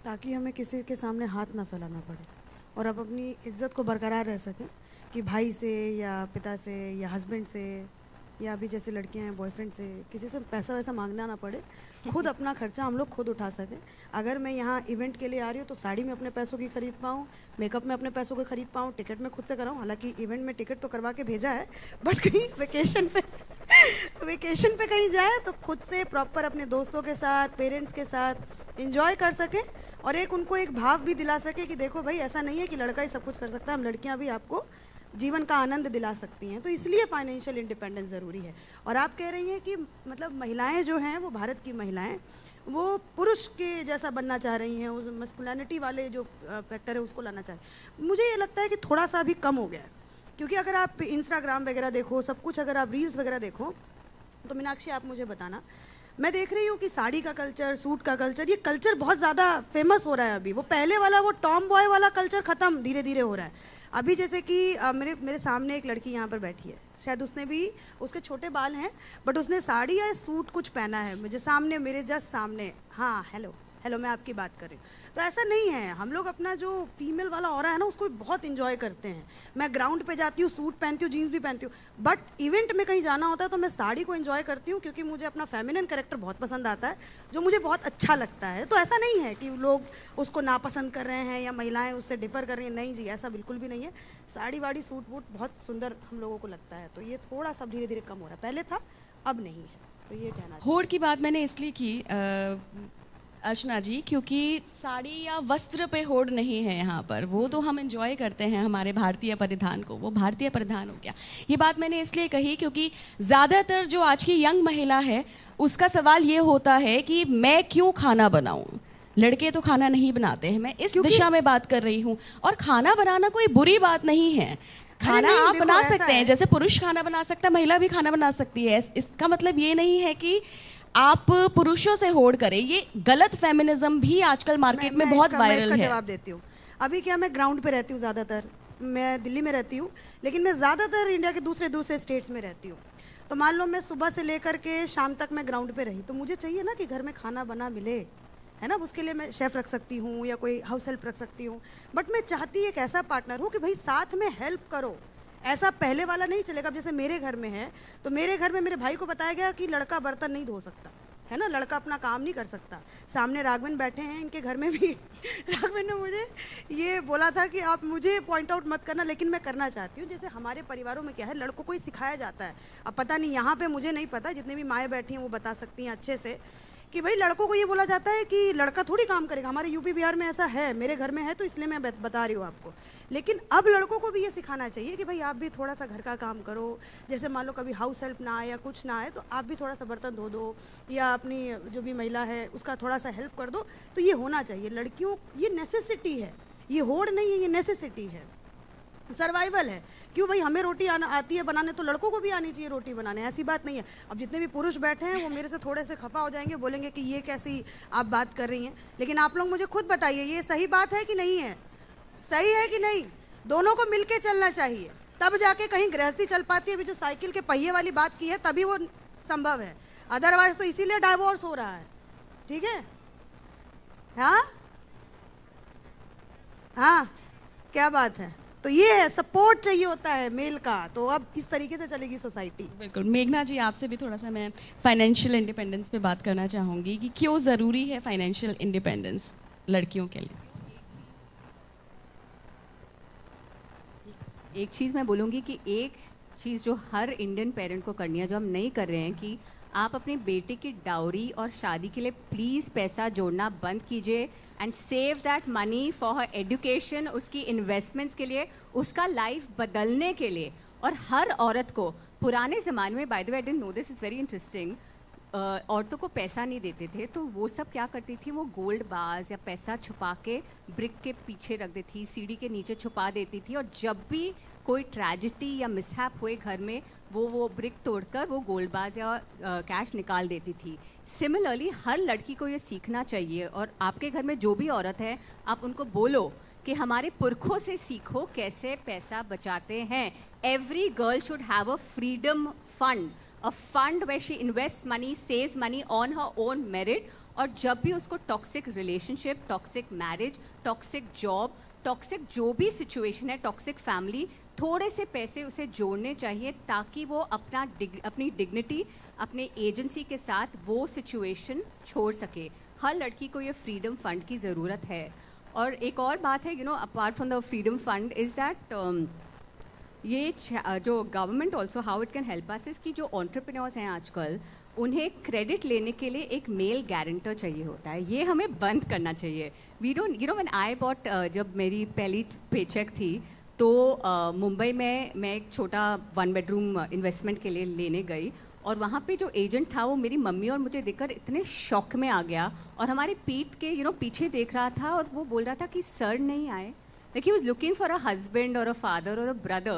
ताकि हमें किसी के सामने हाथ ना फैलाना पड़े और अब अपनी इज्जत को बरकरार रह सकें कि भाई से या पिता से या हस्बैंड से या अभी जैसे लड़कियां हैं बॉयफ्रेंड से किसी से पैसा वैसा मांगना ना पड़े, खुद अपना खर्चा हम लोग खुद उठा सकें। अगर मैं यहाँ इवेंट के लिए आ रही हूँ तो साड़ी में अपने पैसों की खरीद पाऊँ, मेकअप में अपने पैसों की खरीद पाऊँ, टिकट में खुद से कराऊँ। हालांकि इवेंट में टिकट तो करवा के भेजा है, बट कहीं वेकेशन पे कहीं जाए तो खुद से प्रॉपर अपने दोस्तों के साथ, पेरेंट्स के साथ इंजॉय कर सकें और एक उनको एक भाव भी दिला सके कि देखो भाई ऐसा नहीं है कि लड़का ही सब कुछ कर सकता है, हम लड़कियाँ भी आपको जीवन का आनंद दिला सकती हैं। तो इसलिए फाइनेंशियल इंडिपेंडेंस ज़रूरी है। और आप कह रही हैं कि मतलब महिलाएं जो हैं वो भारत की महिलाएं वो पुरुष के जैसा बनना चाह रही हैं, उस मस्कुलिनिटी वाले जो फैक्टर है उसको लाना चाह रही हैं। मुझे ये लगता है कि थोड़ा सा अभी कम हो गया है, क्योंकि अगर आप इंस्टाग्राम वगैरह देखो, सब कुछ अगर आप रील्स वगैरह देखो, तो मीनाक्षी आप मुझे बताना, मैं देख रही हूँ कि साड़ी का कल्चर, सूट का कल्चर, ये कल्चर बहुत ज़्यादा फेमस हो रहा है। अभी वो पहले वाला वो टॉम बॉय वाला कल्चर ख़त्म धीरे धीरे हो रहा है। अभी जैसे कि मेरे सामने एक लड़की यहाँ पर बैठी है, शायद उसने भी, उसके छोटे बाल हैं बट उसने साड़ी या सूट कुछ पहना है, मुझे सामने, मेरे जस्ट सामने। हाँ, हेलो मैं आपकी बात कर रही हूँ। तो ऐसा नहीं है, हम लोग अपना जो फीमेल वाला ऑरा है ना उसको भी बहुत इंजॉय करते हैं। मैं ग्राउंड पे जाती हूँ, सूट पहनती हूँ, जीन्स भी पहनती हूँ, बट इवेंट में कहीं जाना होता है तो मैं साड़ी को एंजॉय करती हूँ क्योंकि मुझे अपना फेमिनिन कैरेक्टर बहुत पसंद आता है, जो मुझे बहुत अच्छा लगता है। तो ऐसा नहीं है कि लोग उसको नापसंद कर रहे हैं या महिलाएं उससे डिफर कर रही हैं, नहीं जी, ऐसा बिल्कुल भी नहीं है। साड़ी वाड़ी सूट वूट बहुत सुंदर हम लोगों को लगता है। तो ये थोड़ा सा धीरे धीरे कम हो रहा है, पहले था अब नहीं है। तो ये कहना होड़ की बात मैंने इसलिए की अर्चना जी, क्योंकि साड़ी या वस्त्र पे होड़ नहीं है यहाँ पर, वो तो हम एंजॉय करते हैं हमारे भारतीय परिधान को, वो भारतीय परिधान हो गया। ये बात मैंने इसलिए कही क्योंकि ज़्यादातर जो आज की यंग महिला है उसका सवाल ये होता है कि मैं क्यों खाना बनाऊँ, लड़के तो खाना नहीं बनाते हैं। मैं इस दिशा में बात कर रही हूँ, और खाना बनाना कोई बुरी बात नहीं है। खाना नहीं, आप देखो, बना ऐसा सकते हैं, है। जैसे पुरुष खाना बना सकता है, महिला भी खाना बना सकती है। इसका मतलब ये नहीं है कि आप पुरुषों से होड़ करें। ये गलत फेमिनिज्म भी आजकल मार्केट में बहुत मैं वायरल इसका है। जवाब देती हूँ। अभी क्या, मैं ग्राउंड पे रहती हूँ ज़्यादातर, मैं दिल्ली में रहती हूँ, लेकिन मैं ज़्यादातर इंडिया के दूसरे दूसरे स्टेट्स में रहती हूँ। तो मान लो मैं सुबह से लेकर के शाम तक मैं ग्राउंड पे रही, तो मुझे चाहिए ना कि घर में खाना बना मिले, है ना। उसके लिए मैं शेफ़ रख सकती हूँ या कोई हाउस हेल्प रख सकती हूँ, बट मैं चाहती एक ऐसा पार्टनर हो कि भाई साथ में हेल्प करो। ऐसा पहले वाला नहीं चलेगा। जैसे मेरे घर में है, तो मेरे घर में मेरे भाई को बताया गया कि लड़का बर्तन नहीं धो सकता, है ना, लड़का अपना काम नहीं कर सकता। सामने राघवन बैठे हैं, इनके घर में भी राघवन ने मुझे ये बोला था कि आप मुझे पॉइंट आउट मत करना, लेकिन मैं करना चाहती हूँ। जैसे हमारे परिवारों में क्या है, लड़कों को ही सिखाया जाता है। अब पता नहीं यहाँ पे, मुझे नहीं पता, जितने भी माएँ बैठी हैं वो बता सकती हैं अच्छे से, कि भाई लड़कों को ये बोला जाता है कि लड़का थोड़ी काम करेगा। हमारे यूपी बिहार में ऐसा है, मेरे घर में है, तो इसलिए मैं बता रही हूँ आपको। लेकिन अब लड़कों को भी ये सिखाना चाहिए कि भाई आप भी थोड़ा सा घर का काम करो। जैसे मान लो कभी हाउस हेल्प ना आए या कुछ ना आए, तो आप भी थोड़ा सा बर्तन धो दो, या अपनी जो भी महिला है उसका थोड़ा सा हेल्प कर दो। तो ये होना चाहिए लड़कियों, ये नेसेसिटी है, ये होड़ नहीं है, ये नेसेसिटी है, सर्वाइवल है। क्यों भाई, हमें रोटी आती है बनाने, तो लड़कों को भी आनी चाहिए रोटी बनाने, ऐसी बात नहीं है। अब जितने भी पुरुष बैठे हैं वो मेरे से थोड़े से खफा हो जाएंगे, बोलेंगे कि ये कैसी आप बात कर रही हैं। लेकिन आप लोग मुझे खुद बताइए, ये सही बात है कि नहीं है? सही है कि नहीं? दोनों को मिलके चलना चाहिए, तब जाके कहीं गृहस्थी चल पाती है। अभी जो साइकिल के पहिए वाली बात की है, तभी वो संभव है, अदरवाइज तो इसीलिए डाइवोर्स हो रहा है। ठीक है? हाँ हाँ, क्या बात है। तो ये है, सपोर्ट चाहिए होता है मेल का, तो अब इस तरीके से चलेगी सोसाइटी। बिल्कुल। मेघना जी, आपसे भी थोड़ा सा मैं फाइनेंशियल इंडिपेंडेंस पे बात करना चाहूँगी कि क्यों ज़रूरी है फाइनेंशियल इंडिपेंडेंस लड़कियों के लिए। एक चीज़ मैं बोलूँगी कि एक चीज़ जो हर इंडियन पेरेंट को करनी है, जो हम नहीं कर रहे हैं, कि आप अपने बेटे की डाउरी और शादी के लिए प्लीज़ पैसा जोड़ना बंद कीजिए and save that money for her education, उसकी इन्वेस्टमेंट्स के लिए, उसका लाइफ बदलने के लिए। और हर औरत को पुराने ज़माने में, by the way I didn't know this, is very interesting, औरतों को पैसा नहीं देते थे, तो वो सब क्या करती थी, वो गोल्ड बार्स या पैसा छुपा के ब्रिक के पीछे रख देती थी, सीढ़ी के नीचे छुपा देती थी, और जब भी कोई ट्रेजिडी या मिसहैप हुए घर में, वो ब्रिक तोड़कर वो गोल्ड बार्स या कैश निकाल देती थी। सिमिलरली हर लड़की को ये सीखना चाहिए, और आपके घर में जो भी औरत है, आप उनको बोलो कि हमारे पुरखों से सीखो कैसे पैसा बचाते हैं। Every girl should have a freedom fund, a fund where she invests money, saves money on her own merit, और जब भी उसको toxic relationship, toxic marriage, toxic job, toxic जो भी सिचुएशन है, टॉक्सिक फैमिली, थोड़े से पैसे उसे जोड़ने चाहिए ताकि वो अपनी डिग्निटी, अपने एजेंसी के साथ वो सिचुएशन छोड़ सके। हर लड़की को ये फ्रीडम फंड की ज़रूरत है। और एक और बात है, apart from the freedom fund is that ये जो government also how it can help us is कि जो एंटरप्रेन्योर्स हैं आजकल, उन्हें क्रेडिट लेने के लिए एक मेल गारंटर चाहिए होता है। ये हमें बंद करना चाहिए। We don't when I bought, जब मेरी पहली पेचेक थी, तो मुंबई में मैं एक छोटा 1 बेडरूम इन्वेस्टमेंट के लिए लेने गई, और वहाँ पे जो एजेंट था वो मेरी मम्मी और मुझे देखकर इतने शॉक में आ गया, और हमारे पीठ के पीछे देख रहा था, और वो बोल रहा था कि सर नहीं आए, like he was looking for a husband or a father or a brother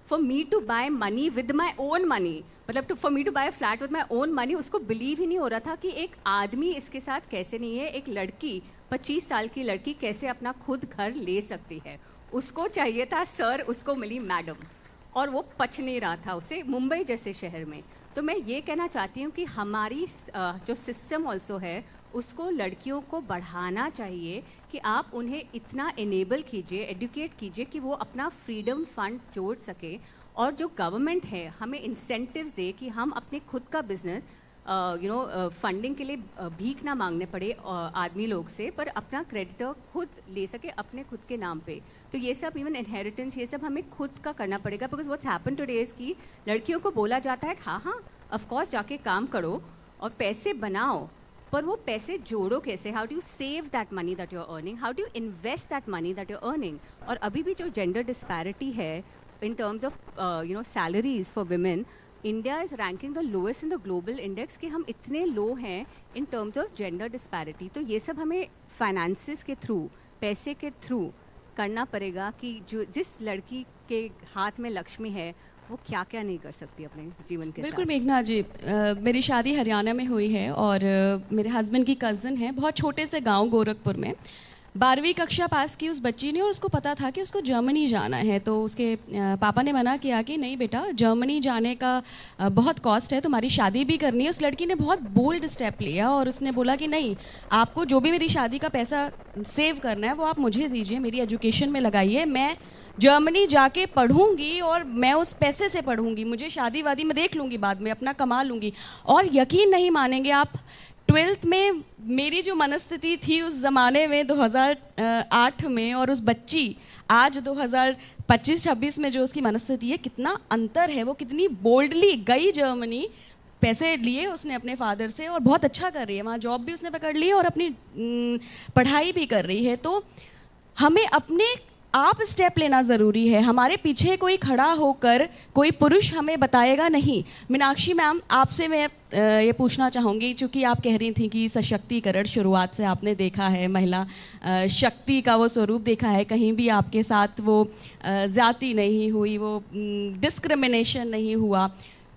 for me to buy money with my own money, मतलब for me to buy a flat with my own money। उसको believe ही नहीं हो रहा था कि एक आदमी इसके साथ कैसे नहीं है, एक लड़की 25 साल की लड़की कैसे अपना खुद घर ले सकती है। उसको चाहिए था सर, उसको मिली मैडम, और वो पच नहीं रहा था उसे मुंबई जैसे शहर में। तो मैं ये कहना चाहती हूँ कि हमारी जो सिस्टम ऑल्सो है, उसको लड़कियों को बढ़ाना चाहिए कि आप उन्हें इतना इनेबल कीजिए, एडुकेट कीजिए कि वो अपना फ्रीडम फंड जोड़ सके, और जो गवर्नमेंट है हमें इंसेंटिव्स दे कि हम अपने खुद का बिजनेस फंडिंग के लिए भीख ना मांगने पड़े आदमी लोग से, पर अपना क्रेडिटर खुद ले सके अपने खुद के नाम पे। तो ये सब, इवन इनहेरिटेंस, ये सब हमें खुद का करना पड़ेगा। Because what's happen today is कि लड़कियों को बोला जाता है हाँ हाँ ऑफकोर्स जाके काम करो और पैसे बनाओ, पर वो पैसे जोड़ो कैसे? How do you save that money that you are earning? How do you invest that money that you are earning? और अभी भी जो जेंडर डिस्पैरिटी है in terms of salaries for women, India is ranking the lowest in the global index, कि हम इतने low हैं in terms of gender disparity. तो ये सब हमें फाइनेंसिस के थ्रू, पैसे के थ्रू करना पड़ेगा कि जिस लड़की के हाथ में लक्ष्मी है वो क्या क्या नहीं कर सकती अपने जीवन के बिल्कुल साथ? मेघना जी, मेरी शादी हरियाणा में हुई है और मेरे हस्बैंड की कज़न है, बहुत छोटे से गांव गोरखपुर में। 12वीं कक्षा पास की उस बच्ची ने और उसको पता था कि उसको जर्मनी जाना है, तो उसके पापा ने मना किया कि नहीं बेटा, जर्मनी जाने का बहुत कॉस्ट है, तुम्हारी शादी भी करनी है। उस लड़की ने बहुत बोल्ड स्टेप लिया और उसने बोला कि नहीं, आपको जो भी मेरी शादी का पैसा सेव करना है वो आप मुझे दीजिए, मेरी एजुकेशन में लगाइए, मैं जर्मनी जाके पढ़ूंगी और मैं उस पैसे से पढ़ूंगी, मुझे शादी वादी में देख लूंगी, बाद में अपना कमा लूंगी। और यकीन नहीं मानेंगे आप, 12th में मेरी जो मनस्थिति थी उस ज़माने में 2008 में और उस बच्ची आज 2025-26 में जो उसकी मनस्थिति है, कितना अंतर है। वो कितनी बोल्डली गई जर्मनी, पैसे लिए उसने अपने फादर से और बहुत अच्छा कर रही है, वहाँ जॉब भी उसने पकड़ ली है और अपनी पढ़ाई भी कर रही है। तो हमें अपने आप स्टेप लेना ज़रूरी है, हमारे पीछे कोई खड़ा होकर कोई पुरुष हमें बताएगा नहीं। मीनाक्षी मैम, आपसे मैं ये पूछना चाहूँगी, चूँकि आप कह रही थी कि सशक्तिकरण शुरुआत से आपने देखा है, महिला शक्ति का वो स्वरूप देखा है, कहीं भी आपके साथ वो ज़्यादती नहीं हुई, वो डिस्क्रिमिनेशन नहीं हुआ।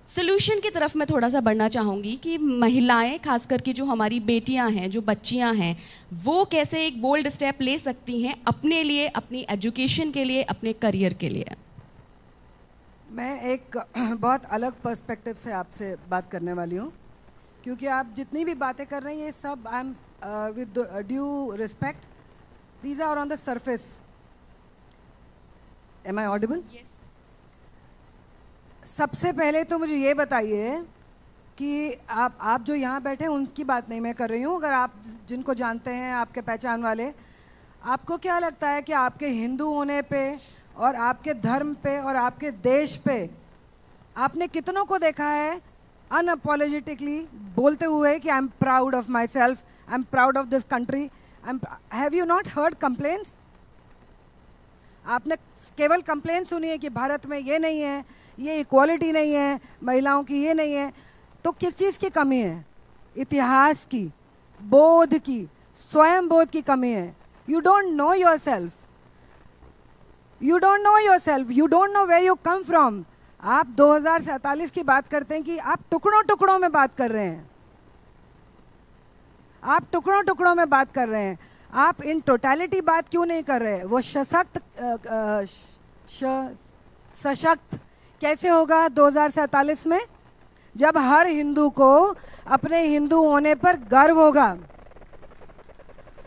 सोल्यूशन की तरफ मैं थोड़ा सा बढ़ना चाहूँगी कि महिलाएं, खासकर की जो हमारी बेटियां हैं, जो बच्चियां हैं, वो कैसे एक बोल्ड स्टेप ले सकती हैं अपने लिए, अपनी एजुकेशन के लिए, अपने करियर के लिए। मैं एक बहुत अलग पर्सपेक्टिव से आपसे बात करने वाली हूँ, क्योंकि आप जितनी भी बातें कर रही हैं ये सब, I am with due respect, these are on the surface. Am I audible? Yes. सबसे पहले तो मुझे ये बताइए कि आप जो यहाँ बैठे हैं उनकी बात नहीं मैं कर रही हूँ, अगर आप जिनको जानते हैं, आपके पहचान वाले, आपको क्या लगता है कि आपके हिंदू होने पे और आपके धर्म पे और आपके देश पे आपने कितनों को देखा है अनअपोलोजेटिकली बोलते हुए कि I am proud of my self, I am proud of this country? Have you not heard complaints? आपने केवल कंप्लेंट सुनी है कि भारत में ये नहीं है, ये इक्वालिटी नहीं है, महिलाओं की ये नहीं है। तो किस चीज़ की कमी है? इतिहास की, बोध की, स्वयं बोध की कमी है। You don't know yourself, you don't know yourself, you don't know where you come from. आप 2047 की बात करते हैं कि आप टुकड़ों टुकड़ों में बात कर रहे हैं, आप टुकड़ों टुकड़ों में बात कर रहे हैं। आप इन टोटलिटी बात क्यों नहीं कर रहे? वो सशक्त कैसे होगा 2047 में, जब हर हिंदू को अपने हिंदू होने पर गर्व होगा,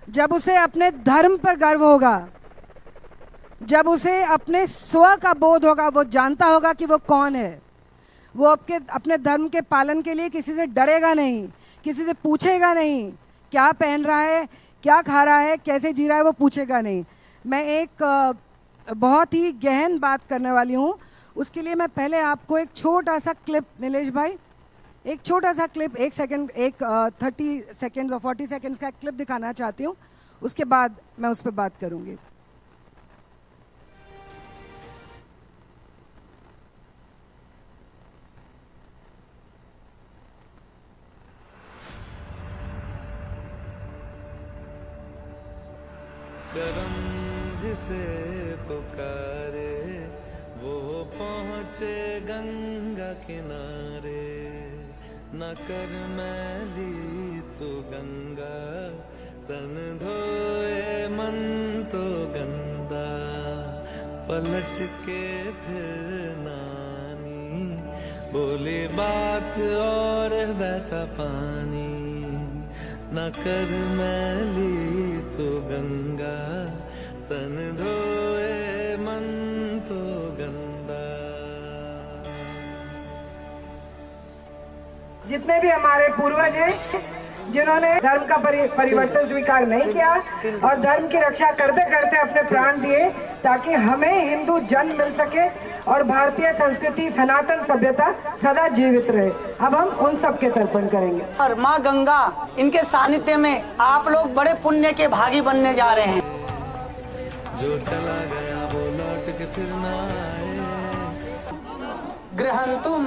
जब उसे अपने धर्म पर गर्व होगा, जब उसे अपने स्व का बोध होगा, वो जानता होगा कि वो कौन है, वो अपने धर्म के पालन के लिए किसी से डरेगा नहीं, किसी से पूछेगा नहीं क्या पहन रहा है, क्या खा रहा है, कैसे जी रहा है, वो पूछेगा नहीं। मैं एक बहुत ही गहन बात करने वाली हूँ, उसके लिए मैं पहले आपको एक छोटा सा क्लिप, नीलेश भाई, एक छोटा सा क्लिप, 1 सेकंड, एक 30 सेकंड्स और 40 सेकंड्स का क्लिप दिखाना चाहती हूँ, उसके बाद मैं उस पर बात करूँगी। करम जिसे पुकारे वो पहुँचे गंगा किनारे, न कर मैली तो गंगा, तन धोए मन तो गंदा, पलट के फिर नानी, बोली बात और बहता पानी, न कर मैली तो गंगा, तन धोए मन तो गंदा। जितने भी हमारे पूर्वज हैं जिन्होंने धर्म का परिवर्तन स्वीकार नहीं किया और धर्म की रक्षा करते करते अपने प्राण दिए ताकि हमें हिंदू जन्म मिल सके और भारतीय संस्कृति, सनातन सभ्यता सदा जीवित रहे। अब हम उन सब के तर्पण करेंगे। और माँ गंगा, इनके सानिध्य में आप लोग बड़े पुण्य के भागी बनने जा रहे हैं। जो चला गया वो लौट के फिर ना आए। गृहंतुम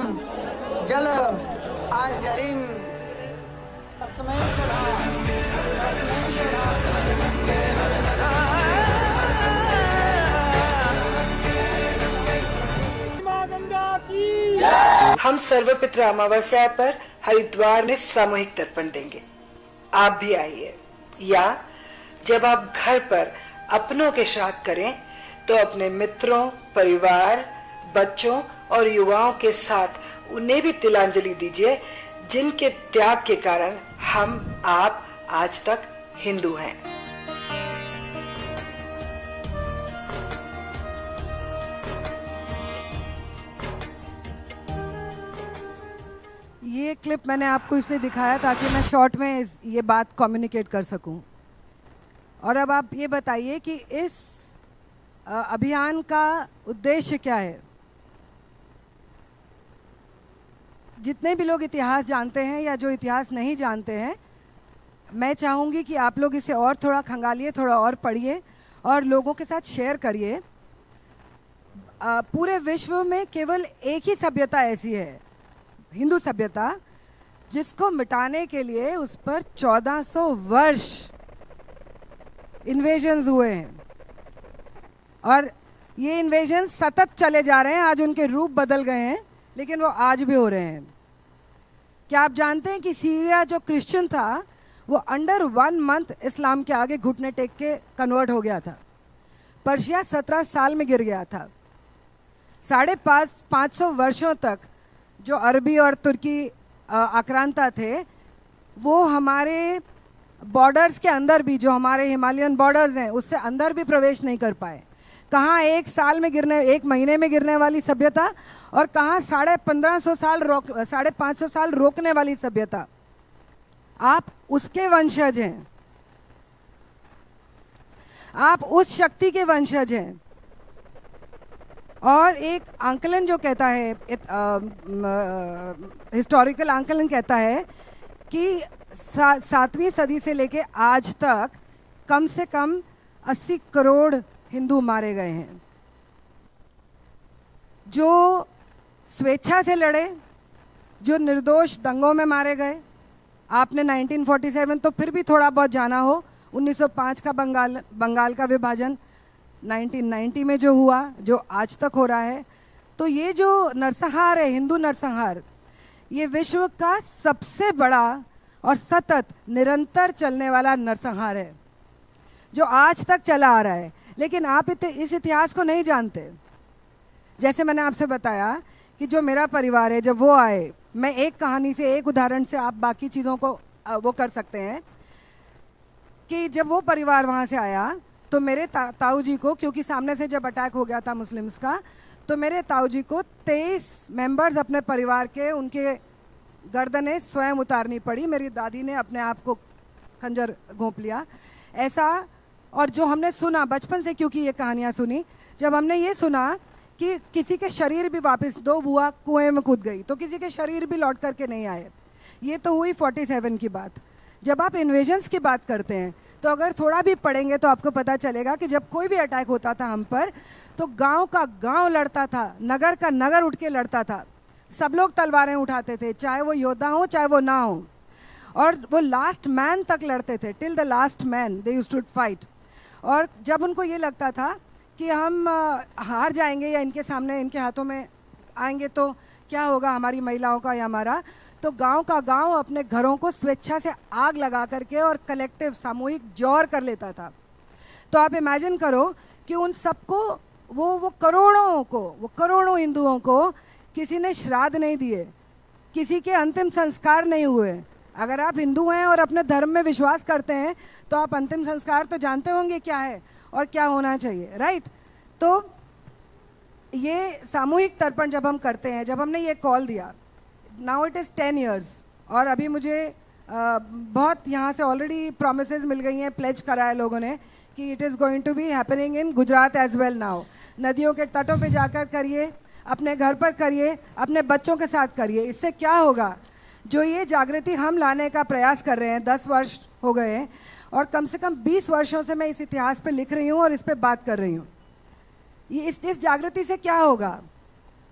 जल आंजलिम तस्मै हम सर्वपित्र अमावस्या पर हरिद्वार में सामूहिक तर्पण देंगे, आप भी आइए। या जब आप घर पर अपनों के श्राद्ध करें तो अपने मित्रों, परिवार, बच्चों और युवाओं के साथ उन्हें भी तिलांजलि दीजिए, जिनके त्याग के कारण हम आप आज तक हिंदू हैं। ये क्लिप मैंने आपको इसलिए दिखाया ताकि मैं शॉर्ट में ये बात कम्युनिकेट कर सकूं। और अब आप ये बताइए कि इस अभियान का उद्देश्य क्या है। जितने भी लोग इतिहास जानते हैं या जो इतिहास नहीं जानते हैं, मैं चाहूँगी कि आप लोग इसे और थोड़ा खंगालिए, थोड़ा और पढ़िए और लोगों के साथ शेयर करिए। पूरे विश्व में केवल एक ही सभ्यता ऐसी है, हिंदू सभ्यता, जिसको मिटाने के लिए उस पर 1400 वर्ष इन्वेजन्स हुए हैं और ये इन्वेजन सतत चले जा रहे हैं। आज उनके रूप बदल गए हैं लेकिन वो आज भी हो रहे हैं। क्या आप जानते हैं कि सीरिया जो क्रिश्चियन था वो अंडर 1 मंथ इस्लाम के आगे घुटने टेक के कन्वर्ट हो गया था। पर्शिया 17 साल में गिर गया था। 550 वर्षों तक जो अरबी और तुर्की आक्रांता थे वो हमारे बॉर्डर्स के अंदर भी, जो हमारे हिमालयन बॉर्डर्स हैं उससे अंदर भी प्रवेश नहीं कर पाए। कहाँ 1 महीने में गिरने वाली सभ्यता और कहाँ 550 साल रोकने वाली सभ्यता। आप उसके वंशज हैं, आप उस शक्ति के वंशज हैं। और एक आंकलन जो कहता है, हिस्टोरिकल आंकलन कहता है कि 7वीं सदी से लेके आज तक कम से कम 80 करोड़ हिंदू मारे गए हैं, जो स्वेच्छा से लड़े, जो निर्दोष दंगों में मारे गए। आपने 1947 तो फिर भी थोड़ा बहुत जाना हो, 1905 का बंगाल का विभाजन, 1990 में जो हुआ, जो आज तक हो रहा है। तो ये जो नरसंहार है, हिंदू नरसंहार, ये विश्व का सबसे बड़ा और सतत निरंतर चलने वाला नरसंहार है जो आज तक चला आ रहा है। लेकिन आप इस इतिहास को नहीं जानते। जैसे मैंने आपसे बताया कि जो मेरा परिवार है, जब वो आए, मैं एक कहानी से, एक उदाहरण से आप बाकी चीज़ों को वो कर सकते हैं कि जब वो परिवार वहाँ से आया तो मेरे ताऊ जी को, क्योंकि सामने से जब अटैक हो गया था मुस्लिम्स का, तो मेरे ताऊ जी को 23 मेंबर्स अपने परिवार के, उनके गर्दनें स्वयं उतारनी पड़ी। मेरी दादी ने अपने आप को खंजर घोंप लिया। ऐसा, और जो हमने सुना बचपन से, क्योंकि ये कहानियाँ सुनी, जब हमने ये सुना कि किसी के शरीर भी वापस, 2 बुआ कुएं में कूद गई तो किसी के शरीर भी लौट करके नहीं आए। ये तो हुई 47 की बात। जब आप इन्वेजन्स की बात करते हैं तो अगर थोड़ा भी पढ़ेंगे तो आपको पता चलेगा कि जब कोई भी अटैक होता था हम पर, तो गांव का गांव लड़ता था, नगर का नगर उठ के लड़ता था। सब लोग तलवारें उठाते थे, चाहे वो योद्धा हो चाहे वो ना हो, और वो लास्ट मैन तक लड़ते थे। Till the last man they used to fight. और जब उनको ये लगता था कि हम हार जाएंगे या इनके सामने, इनके हाथों में आएंगे तो क्या होगा हमारी महिलाओं का या हमारा, तो गांव का गांव अपने घरों को स्वेच्छा से आग लगा करके और कलेक्टिव, सामूहिक जौर कर लेता था। तो आप इमेजिन करो कि उन सबको, वो करोड़ों हिंदुओं को किसी ने श्राद्ध नहीं दिए, किसी के अंतिम संस्कार नहीं हुए। अगर आप हिंदू हैं और अपने धर्म में विश्वास करते हैं तो आप अंतिम संस्कार तो जानते होंगे क्या है और क्या होना चाहिए, राइट? तो ये सामूहिक तर्पण जब हम करते हैं, जब हमने ये कॉल दिया, नाउ इट इज़ 10 years, और अभी मुझे बहुत यहाँ से ऑलरेडी प्रोमिसेस मिल गई हैं, प्लेज करा है लोगों ने कि it is going to be happening in Gujarat as well now. नदियों के तटों पे जाकर करिए, अपने घर पर करिए, अपने बच्चों के साथ करिए। इससे क्या होगा, जो ये जागृति हम लाने का प्रयास कर रहे हैं, 10 वर्ष हो गए हैं और कम से कम 20 वर्षों से मैं इस इतिहास पे लिख रही हूँ और इस पे बात कर रही हूँ। ये इस जागृति से क्या होगा,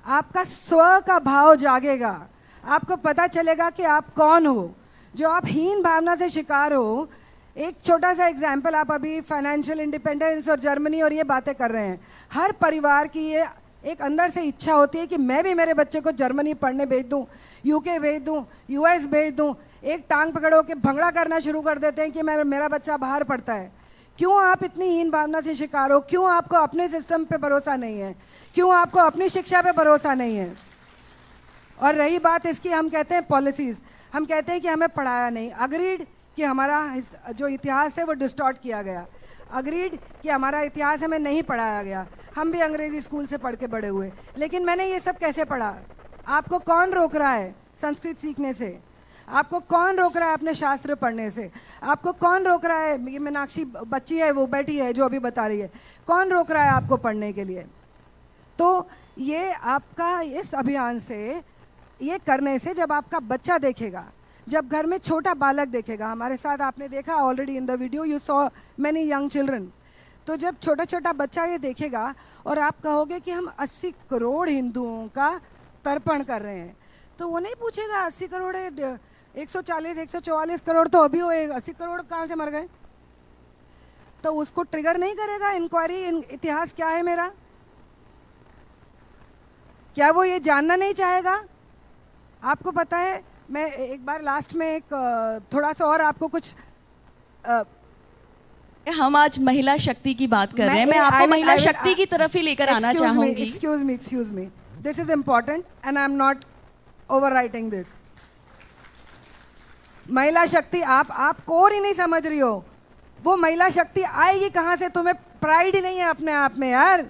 आपका स्व का भाव जागेगा, आपको पता चलेगा कि आप कौन हो। जो आप हीन भावना से शिकार हो, एक छोटा सा एग्जाम्पल, आप अभी फाइनेंशियल इंडिपेंडेंस और जर्मनी और ये बातें कर रहे हैं, हर परिवार की ये एक अंदर से इच्छा होती है कि मैं भी मेरे बच्चे को जर्मनी पढ़ने भेज दूं, यूके भेज दूं, यूएस भेज दूं। एक टांग पकड़ो के भंगड़ा करना शुरू कर देते हैं कि मेरा बच्चा बाहर पढ़ता है। क्यों आप इतनी हीन भावना से शिकार हो? क्यों आपको अपने सिस्टम पे भरोसा नहीं है? क्यों आपको अपनी शिक्षा पे भरोसा नहीं है? और रही बात इसकी, हम कहते हैं पॉलिसीज़, हम कहते हैं कि हमें पढ़ाया नहीं। अग्रीड कि हमारा जो इतिहास है वो डिस्टॉर्ट किया गया। अग्रीड कि हमारा इतिहास हमें नहीं पढ़ाया गया। हम भी अंग्रेजी स्कूल से पढ़ के बड़े हुए, लेकिन मैंने ये सब कैसे पढ़ा? आपको कौन रोक रहा है संस्कृत सीखने से? आपको कौन रोक रहा है अपने शास्त्र पढ़ने से? आपको कौन रोक रहा है? ये मीनाक्षी बच्ची है, वो बैठी है जो अभी बता रही है, कौन रोक रहा है आपको पढ़ने के लिए? तो ये आपका इस अभियान से, ये करने से जब आपका बच्चा देखेगा, जब घर में छोटा बालक देखेगा, हमारे साथ आपने देखा already in the video you saw many young children, तो जब छोटा छोटा बच्चा ये देखेगा और आप कहोगे कि हम 80 करोड़ हिंदुओं का तर्पण कर रहे हैं, तो वो नहीं पूछेगा 80 करोड़ है, 140 144 करोड़ तो अभी हुए, 80 करोड़ कहाँ से मर गए? तो उसको ट्रिगर नहीं करेगा इंक्वायरी, इतिहास क्या है मेरा? क्या वो ये जानना नहीं चाहेगा? आपको पता है, मैं एक बार लास्ट में एक थोड़ा सा और आपको कुछ हम आज महिला शक्ति की बात कर रहे हैं, मैं आपको महिला शक्ति की तरफ ही लेकर आना चाहूंगी। Excuse me, this is important and I am not overwriting this. महिला शक्ति आप कोर ही नहीं समझ रही हो। वो महिला शक्ति आएगी कहाँ से? तुम्हें प्राइड ही नहीं है अपने आप में यार,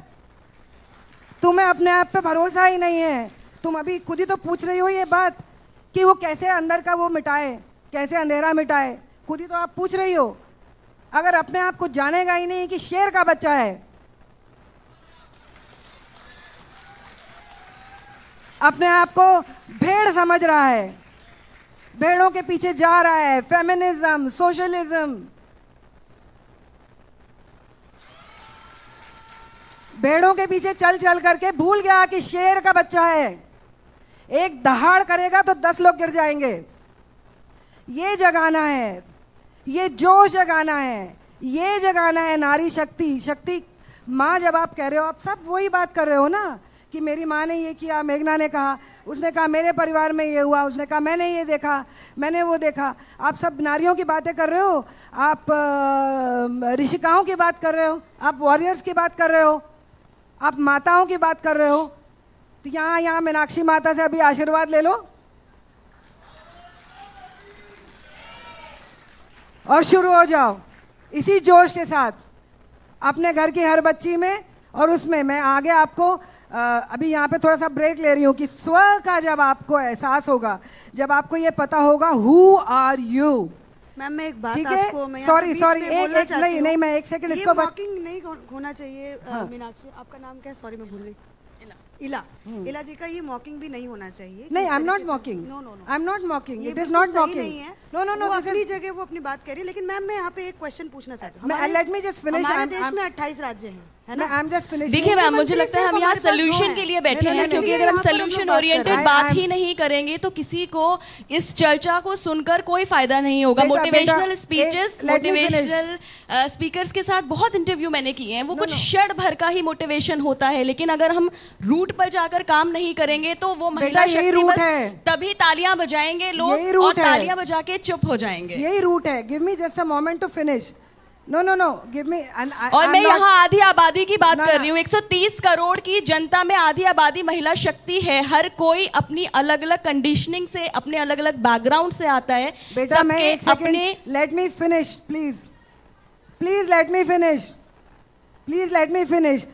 तुम्हें अपने आप पे भरोसा ही नहीं है। तुम अभी खुद ही तो पूछ रही हो ये बात कि वो कैसे अंदर का वो मिटाए, कैसे अंधेरा मिटाए, खुद ही तो आप पूछ रही हो। अगर अपने आप को जानेगा ही नहीं कि शेर का बच्चा है, अपने आप को भेड़ समझ रहा है, भेड़ों के पीछे जा रहा है, फेमिनिज्म, सोशलिज्म, भेड़ों के पीछे चल चल करके भूल गया कि शेर का बच्चा है। एक दहाड़ करेगा तो 10 लोग गिर जाएंगे। ये जगाना है, ये जोश जगाना है, ये जगाना है नारी शक्ति। शक्ति माँ, जब आप कह रहे हो, आप सब वही बात कर रहे हो ना कि मेरी माँ ने ये किया, मेघना ने कहा, उसने कहा मेरे परिवार में ये हुआ, उसने कहा मैंने ये देखा, मैंने वो देखा। आप सब नारियों की बातें कर रहे हो, आप ऋषिकाओं की बात कर रहे हो, आप वॉरियर्स की बात कर रहे हो, आप माताओं की बात कर रहे हो। तो यहाँ मीनाक्षी माता से अभी आशीर्वाद ले लो और शुरू हो जाओ इसी जोश के साथ अपने घर की हर बच्ची में। और उसमें मैं आगे आपको अभी यहाँ पे थोड़ा सा ब्रेक ले रही हूँ कि स्व का जब आपको एहसास होगा, जब आपको ये पता होगा हु आर यू। मैम मैं एक बात ठीक आपको, है, मैं सॉरी यहाँ पे बीच में बोलना एक चाहती नहीं हूँ। नहीं मैं एक सेकंड ये इसको मॉकिंग नहीं होना चाहिए। मीनाक्षी, आपका नाम क्या है? सॉरी मैं भूल गई। इला, इला जी का ये मॉकिंग भी नहीं होना चाहिए। नहीं, I am not mocking, no no no, I am not mocking, ये इट इज बिल्कुल नॉट सही मॉकिंग। नहीं है। नो नो नो, वो अपनी जगह वो अपनी बात कर रही है। लेकिन मैम मैं यहाँ पे एक क्वेश्चन पूछना चाहती हूँ। Let me just finish. हमारे देश में 28 राज्य हैं, है ना? I am just finish. देखिए मैम, मुझे लगता है हम यहाँ हमारे पास दो सोल्यूशन हैं। के लिए बैठे नहीं, हैं, नहीं, क्योंकि नहीं, अगर हम यहाँ पर हम लोग सोल्यूशन बात कर ओरिएंटेड रहे हैं। बात I ही नहीं करेंगे तो किसी को इस चर्चा को सुनकर कोई फायदा नहीं होगा। बेटा, मोटिवेशनल बेटा, speeches, let me finish. Motivational speakers के साथ बहुत इंटरव्यू मैंने किए हैं, वो कुछ no. क्षण भर का ही मोटिवेशन होता है, लेकिन अगर हम रूट पर जाकर काम नहीं करेंगे तो वो महिला यही शक्ति रूट बस है। तभी तालियां बजाएंगे यही लोग रूट और है। तालियां बजा के चुप हो जाएंगे। यही रूट है। Give me just a moment to finish. No no no, give me. और मैं यहाँ आधी आबादी की बात ना, कर रही हूँ। 130 करोड़ की जनता में आधी आबादी महिला शक्ति है। हर कोई अपनी अलग अलग कंडीशनिंग से, अपने अलग अलग बैकग्राउंड से आता है। बेटा मैं सबके एक अपने second, let me finish please, please let me finish, please let me finish.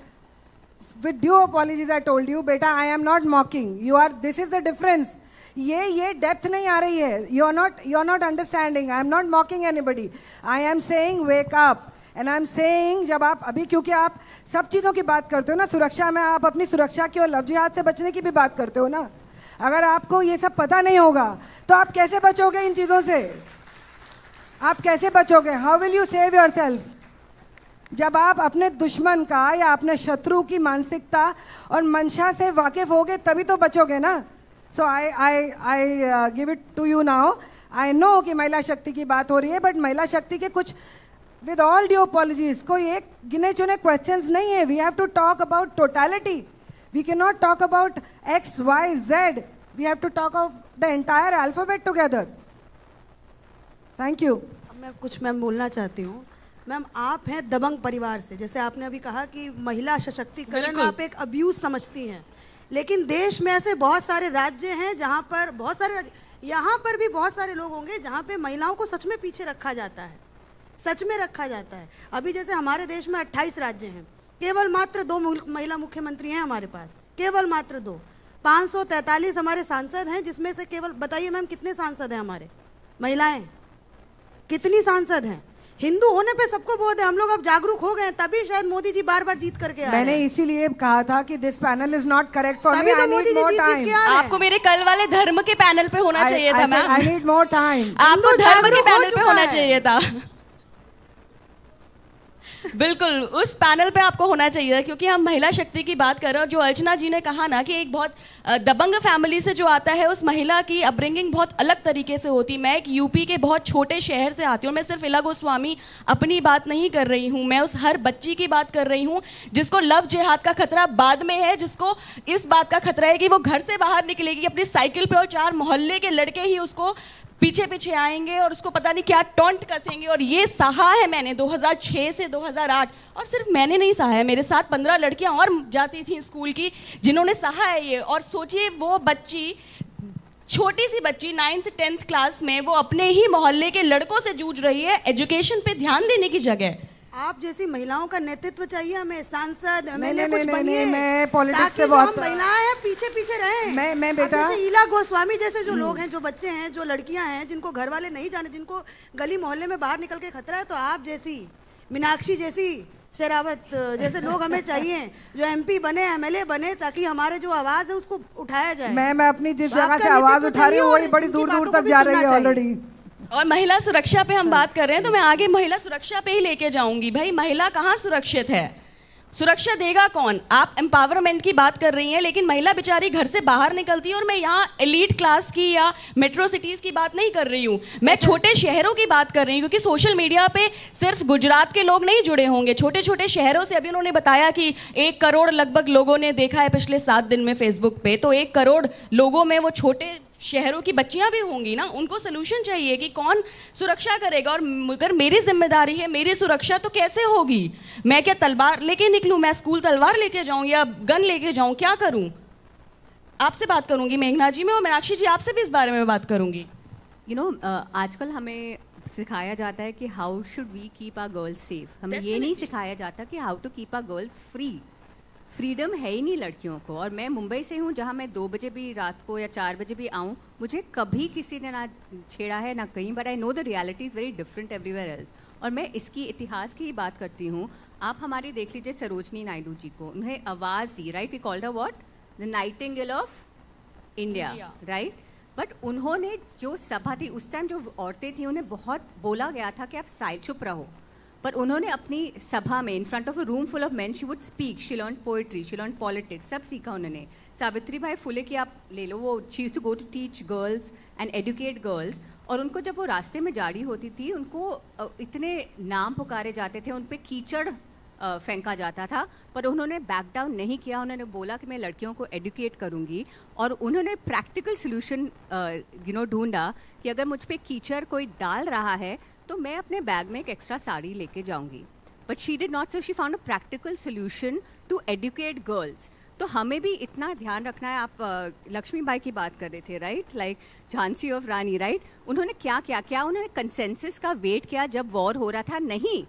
With due apologies I told you, बेटा I am not mocking you are, this is the difference. ये डेप्थ नहीं आ रही है। You are not understanding. I am not mocking anybody, I am saying wake up and I am saying, जब आप अभी, क्योंकि आप सब चीज़ों की बात करते हो ना, सुरक्षा में आप अपनी सुरक्षा की और लव जिहाद से बचने की भी बात करते हो ना। अगर आपको ये सब पता नहीं होगा तो आप कैसे बचोगे इन चीज़ों से? आप कैसे बचोगे? How will you save yourself? जब आप अपने दुश्मन का या अपने शत्रु की मानसिकता और मंशा से वाकिफ होगे तभी तो बचोगे ना। So I give it to you now. I know कि महिला शक्ति की बात हो रही है, बट महिला शक्ति के कुछ, विद ऑल ड्यू अपॉलॉजीज, कोई एक गिने चुने क्वेश्चंस नहीं है। We have to talk about totality. We cannot talk about X, Y, Z. We have to talk of the entire alphabet together. Thank you. अब मैं कुछ मैम बोलना चाहती हूँ। मैम आप हैं दबंग परिवार से, जैसे आपने अभी कहा कि महिला सशक्तिकरण आप एक अब्यूज समझती हैं, लेकिन देश में ऐसे बहुत सारे राज्य हैं जहाँ पर बहुत सारे, यहाँ पर भी बहुत सारे लोग होंगे जहाँ पे महिलाओं को सच में पीछे रखा जाता है, सच में रखा जाता है। अभी जैसे हमारे देश में 28 राज्य हैं, केवल मात्र 2 महिला मुख्यमंत्री हैं हमारे पास, केवल मात्र 2। 543 हमारे सांसद हैं, जिसमें से केवल, बताइए मैम कितने सांसद हैं हमारे महिलाएं, कितनी सांसद हैं? हिंदू होने पे सबको बोध है, हम लोग अब जागरूक हो गए, तभी शायद मोदी जी बार बार जीत करके आ रहे हैं। मैंने इसीलिए कहा था कि this panel is not correct for me, I need more time. आपको मेरे कल वाले धर्म के पैनल पे होना चाहिए था ma'am. I need more time. आपको धर्म के पैनल पे होना चाहिए था। बिल्कुल, उस पैनल पे आपको होना चाहिए, क्योंकि हम महिला शक्ति की बात कर रहे हैं। और जो अर्चना जी ने कहा ना कि एक बहुत दबंग फैमिली से जो आता है, उस महिला की अपब्रिंगिंग बहुत अलग तरीके से होती। मैं एक यूपी के बहुत छोटे शहर से आती हूँ। मैं सिर्फ इला गोस्वामी अपनी बात नहीं कर रही हूँ, मैं उस हर बच्ची की बात कर रही हूँ जिसको लव जिहाद का खतरा बाद में है, जिसको इस बात का खतरा है कि वो घर से बाहर निकलेगी अपनी साइकिल पे और 4 मोहल्ले के लड़के ही उसको पीछे पीछे आएंगे और उसको पता नहीं क्या टॉन्ट कसेंगे। और ये सहा है मैंने 2006 से 2008, और सिर्फ मैंने नहीं सहा है, मेरे साथ 15 लड़कियां और जाती थी स्कूल की जिन्होंने सहा है ये। और सोचिए वो बच्ची, छोटी सी बच्ची 9th 10th क्लास में, वो अपने ही मोहल्ले के लड़कों से जूझ रही है एजुकेशन पे ध्यान देने की जगह। आप जैसी महिलाओं का नेतृत्व चाहिए हमें, सांसद नहीं, मैं पॉलिटिक्स से बहुत, हम महिलाएं हैं पीछे पीछे रहे। मैं बेटा, ईला गोस्वामी जैसे जो लोग हैं, जो बच्चे हैं, जो लड़कियां हैं, जिनको घर वाले नहीं जाने, जिनको गली मोहल्ले में बाहर निकल के खतरा है, तो आप जैसी मीनाक्षी जैसी, शेरावत जैसे लोग हमें चाहिए, जो MP बने, MLA बने, ताकि हमारे जो आवाज है उसको उठाया जाए। मैं अपनी जिस जगह से आवाज उठा रही हूँ वही बड़ी दूर दूर तक जा रही है ऑलरेडी। और महिला सुरक्षा पे हम बात कर रहे हैं, तो मैं आगे महिला सुरक्षा पे ही लेके जाऊंगी। भाई महिला कहाँ सुरक्षित है? सुरक्षा देगा कौन? आप एम्पावरमेंट की बात कर रही हैं, लेकिन महिला बेचारी घर से बाहर निकलती है। और मैं यहाँ एलीट क्लास की या मेट्रो सिटीज की बात नहीं कर रही हूँ, मैं छोटे शहरों की बात कर रही हूँ। क्योंकि सोशल मीडिया पे सिर्फ गुजरात के लोग नहीं जुड़े होंगे, छोटे छोटे शहरों से। अभी उन्होंने बताया कि 1 करोड़ लगभग लोगों ने देखा है पिछले 7 दिन में फेसबुक पे, तो 1 करोड़ लोगों में वो छोटे शहरों की बच्चियां भी होंगी ना। उनको सोल्यूशन चाहिए कि कौन सुरक्षा करेगा। और अगर मेरी जिम्मेदारी है, मेरी सुरक्षा, तो कैसे होगी? मैं क्या तलवार लेके निकलूं? मैं स्कूल तलवार लेके जाऊं या गन लेके जाऊं? क्या करूं? आपसे बात करूंगी मेघना जी में, और मीनाक्षी जी आपसे भी इस बारे में बात करूंगी। आजकल हमें सिखाया जाता है कि how should we keep our girls safe. हमें ये नहीं सिखाया जाता कि how to keep our girls free. Freedom है ही नहीं लड़कियों को। और मैं मुंबई से हूँ, जहाँ मैं 2 बजे भी रात को या 4 बजे भी आऊँ, मुझे कभी किसी ने ना छेड़ा है ना कहीं, but I know the reality is very different everywhere else. और मैं इसकी इतिहास की ही बात करती हूँ। आप हमारी देख लीजिए सरोजनी नायडू जी को, उन्हें आवाज़ दी, right? We called her what? The nightingale of India, right? But उन्होंने जो सभा थी उस टाइम, जो औरतें थी, उन्हें बहुत बोला गया था कि आप चुप रहो, पर उन्होंने अपनी सभा में in front of a room full of main she would speak. She learn poetry, she learn politics, सब सीखा उन्होंने। सावित्रीबाई फुले की आप ले लो, वो she used to go to teach girls and educate girls. और उनको जब वो रास्ते में जा रही होती थी, उनको इतने नाम पुकारे जाते थे, उन पर कीचड़ फेंका जाता था, पर उन्होंने बैक डाउन नहीं किया। उन्होंने बोला कि मैं लड़कियों को एडुकेट करूंगी। और उन्होंने प्रैक्टिकल सोल्यूशन ढूंढा कि अगर मुझ पर कीचड़ कोई डाल रहा है तो मैं अपने बैग में एक एक्स्ट्रा साड़ी लेके जाऊंगी। But she did not, so she found a practical solution to educate girls. तो हमें भी इतना ध्यान रखना है। आप लक्ष्मीबाई की बात कर रहे थे, right? Like Jhansi of Rani, right? उन्होंने क्या किया? क्या उन्होंने कंसेंसस का वेट किया जब वॉर हो रहा था? नहीं,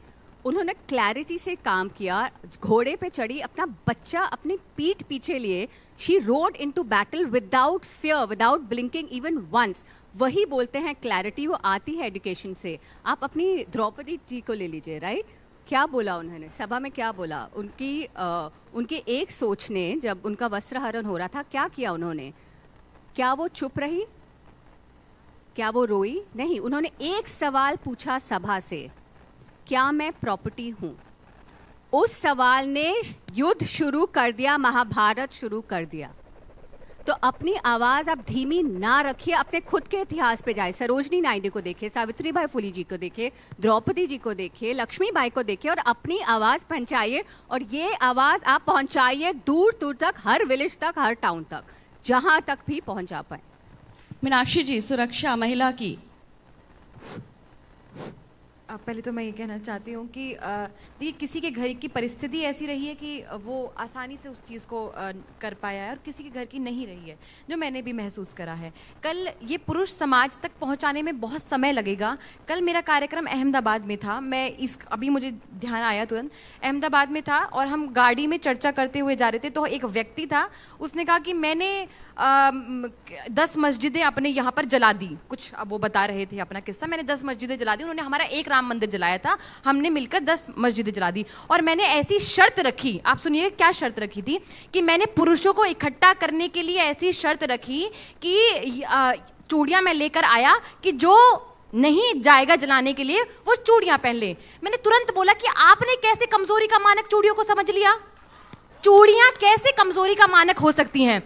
उन्होंने क्लैरिटी से काम किया। घोड़े पे चढ़ी, अपना बच्चा अपनी पीठ पीछे लिए, she rode into battle without fear, without blinking even once. वही बोलते हैं क्लैरिटी, वो आती है एजुकेशन से। आप अपनी द्रौपदी जी को ले लीजिए, राइट? क्या बोला उन्होंने सभा में? क्या बोला? उनकी एक सोच ने, जब उनका वस्त्रहरण हो रहा था, क्या किया उन्होंने? क्या वो चुप रही? क्या वो रोई? नहीं, उन्होंने एक सवाल पूछा सभा से, क्या मैं प्रॉपर्टी हूँ? उस सवाल ने युद्ध शुरू कर दिया, महाभारत शुरू कर दिया। तो अपनी आवाज आप धीमी ना रखिए, अपने खुद के इतिहास पे जाए। सरोजनी नायडू को देखिए, सावित्रीबाई फुले जी को देखिए, द्रौपदी जी को देखिए, लक्ष्मीबाई को देखिए और अपनी आवाज पहुंचाइए। और ये आवाज आप पहुंचाइए दूर दूर तक, हर विलेज तक, हर टाउन तक, जहां तक भी पहुंच जा पाए। मीनाक्षी जी, सुरक्षा महिला की। पहले तो मैं ये कहना चाहती हूँ कि देखिए किसी के घर की परिस्थिति ऐसी रही है कि वो आसानी से उस चीज़ को कर पाया है और किसी के घर की नहीं रही है, जो मैंने भी महसूस करा है। कल ये पुरुष समाज तक पहुँचाने में बहुत समय लगेगा। कल मेरा कार्यक्रम अहमदाबाद में था, अभी मुझे ध्यान आया तुरंत, अहमदाबाद में था और हम गाड़ी में चर्चा करते हुए जा रहे थे। तो एक व्यक्ति था, उसने कहा कि मैंने 10 मस्जिदें अपने यहाँ पर जला दी। कुछ अब वो बता रहे थे अपना किस्सा, मैंने 10 मस्जिदें जला दी, उन्होंने हमारा एक राम मंदिर जलाया था, हमने मिलकर 10 मस्जिदें जला दी। और मैंने ऐसी शर्त रखी, आप सुनिए क्या शर्त रखी थी, कि मैंने पुरुषों को इकट्ठा करने के लिए ऐसी शर्त रखी कि चूड़ियाँ मैं लेकर आया कि जो नहीं जाएगा जलाने के लिए वो चूड़ियाँ पहन ले। मैंने तुरंत बोला कि आपने कैसे कमजोरी का मानक चूड़ियों को समझ लिया? चूड़ियाँ कैसे कमजोरी का मानक हो सकती हैं?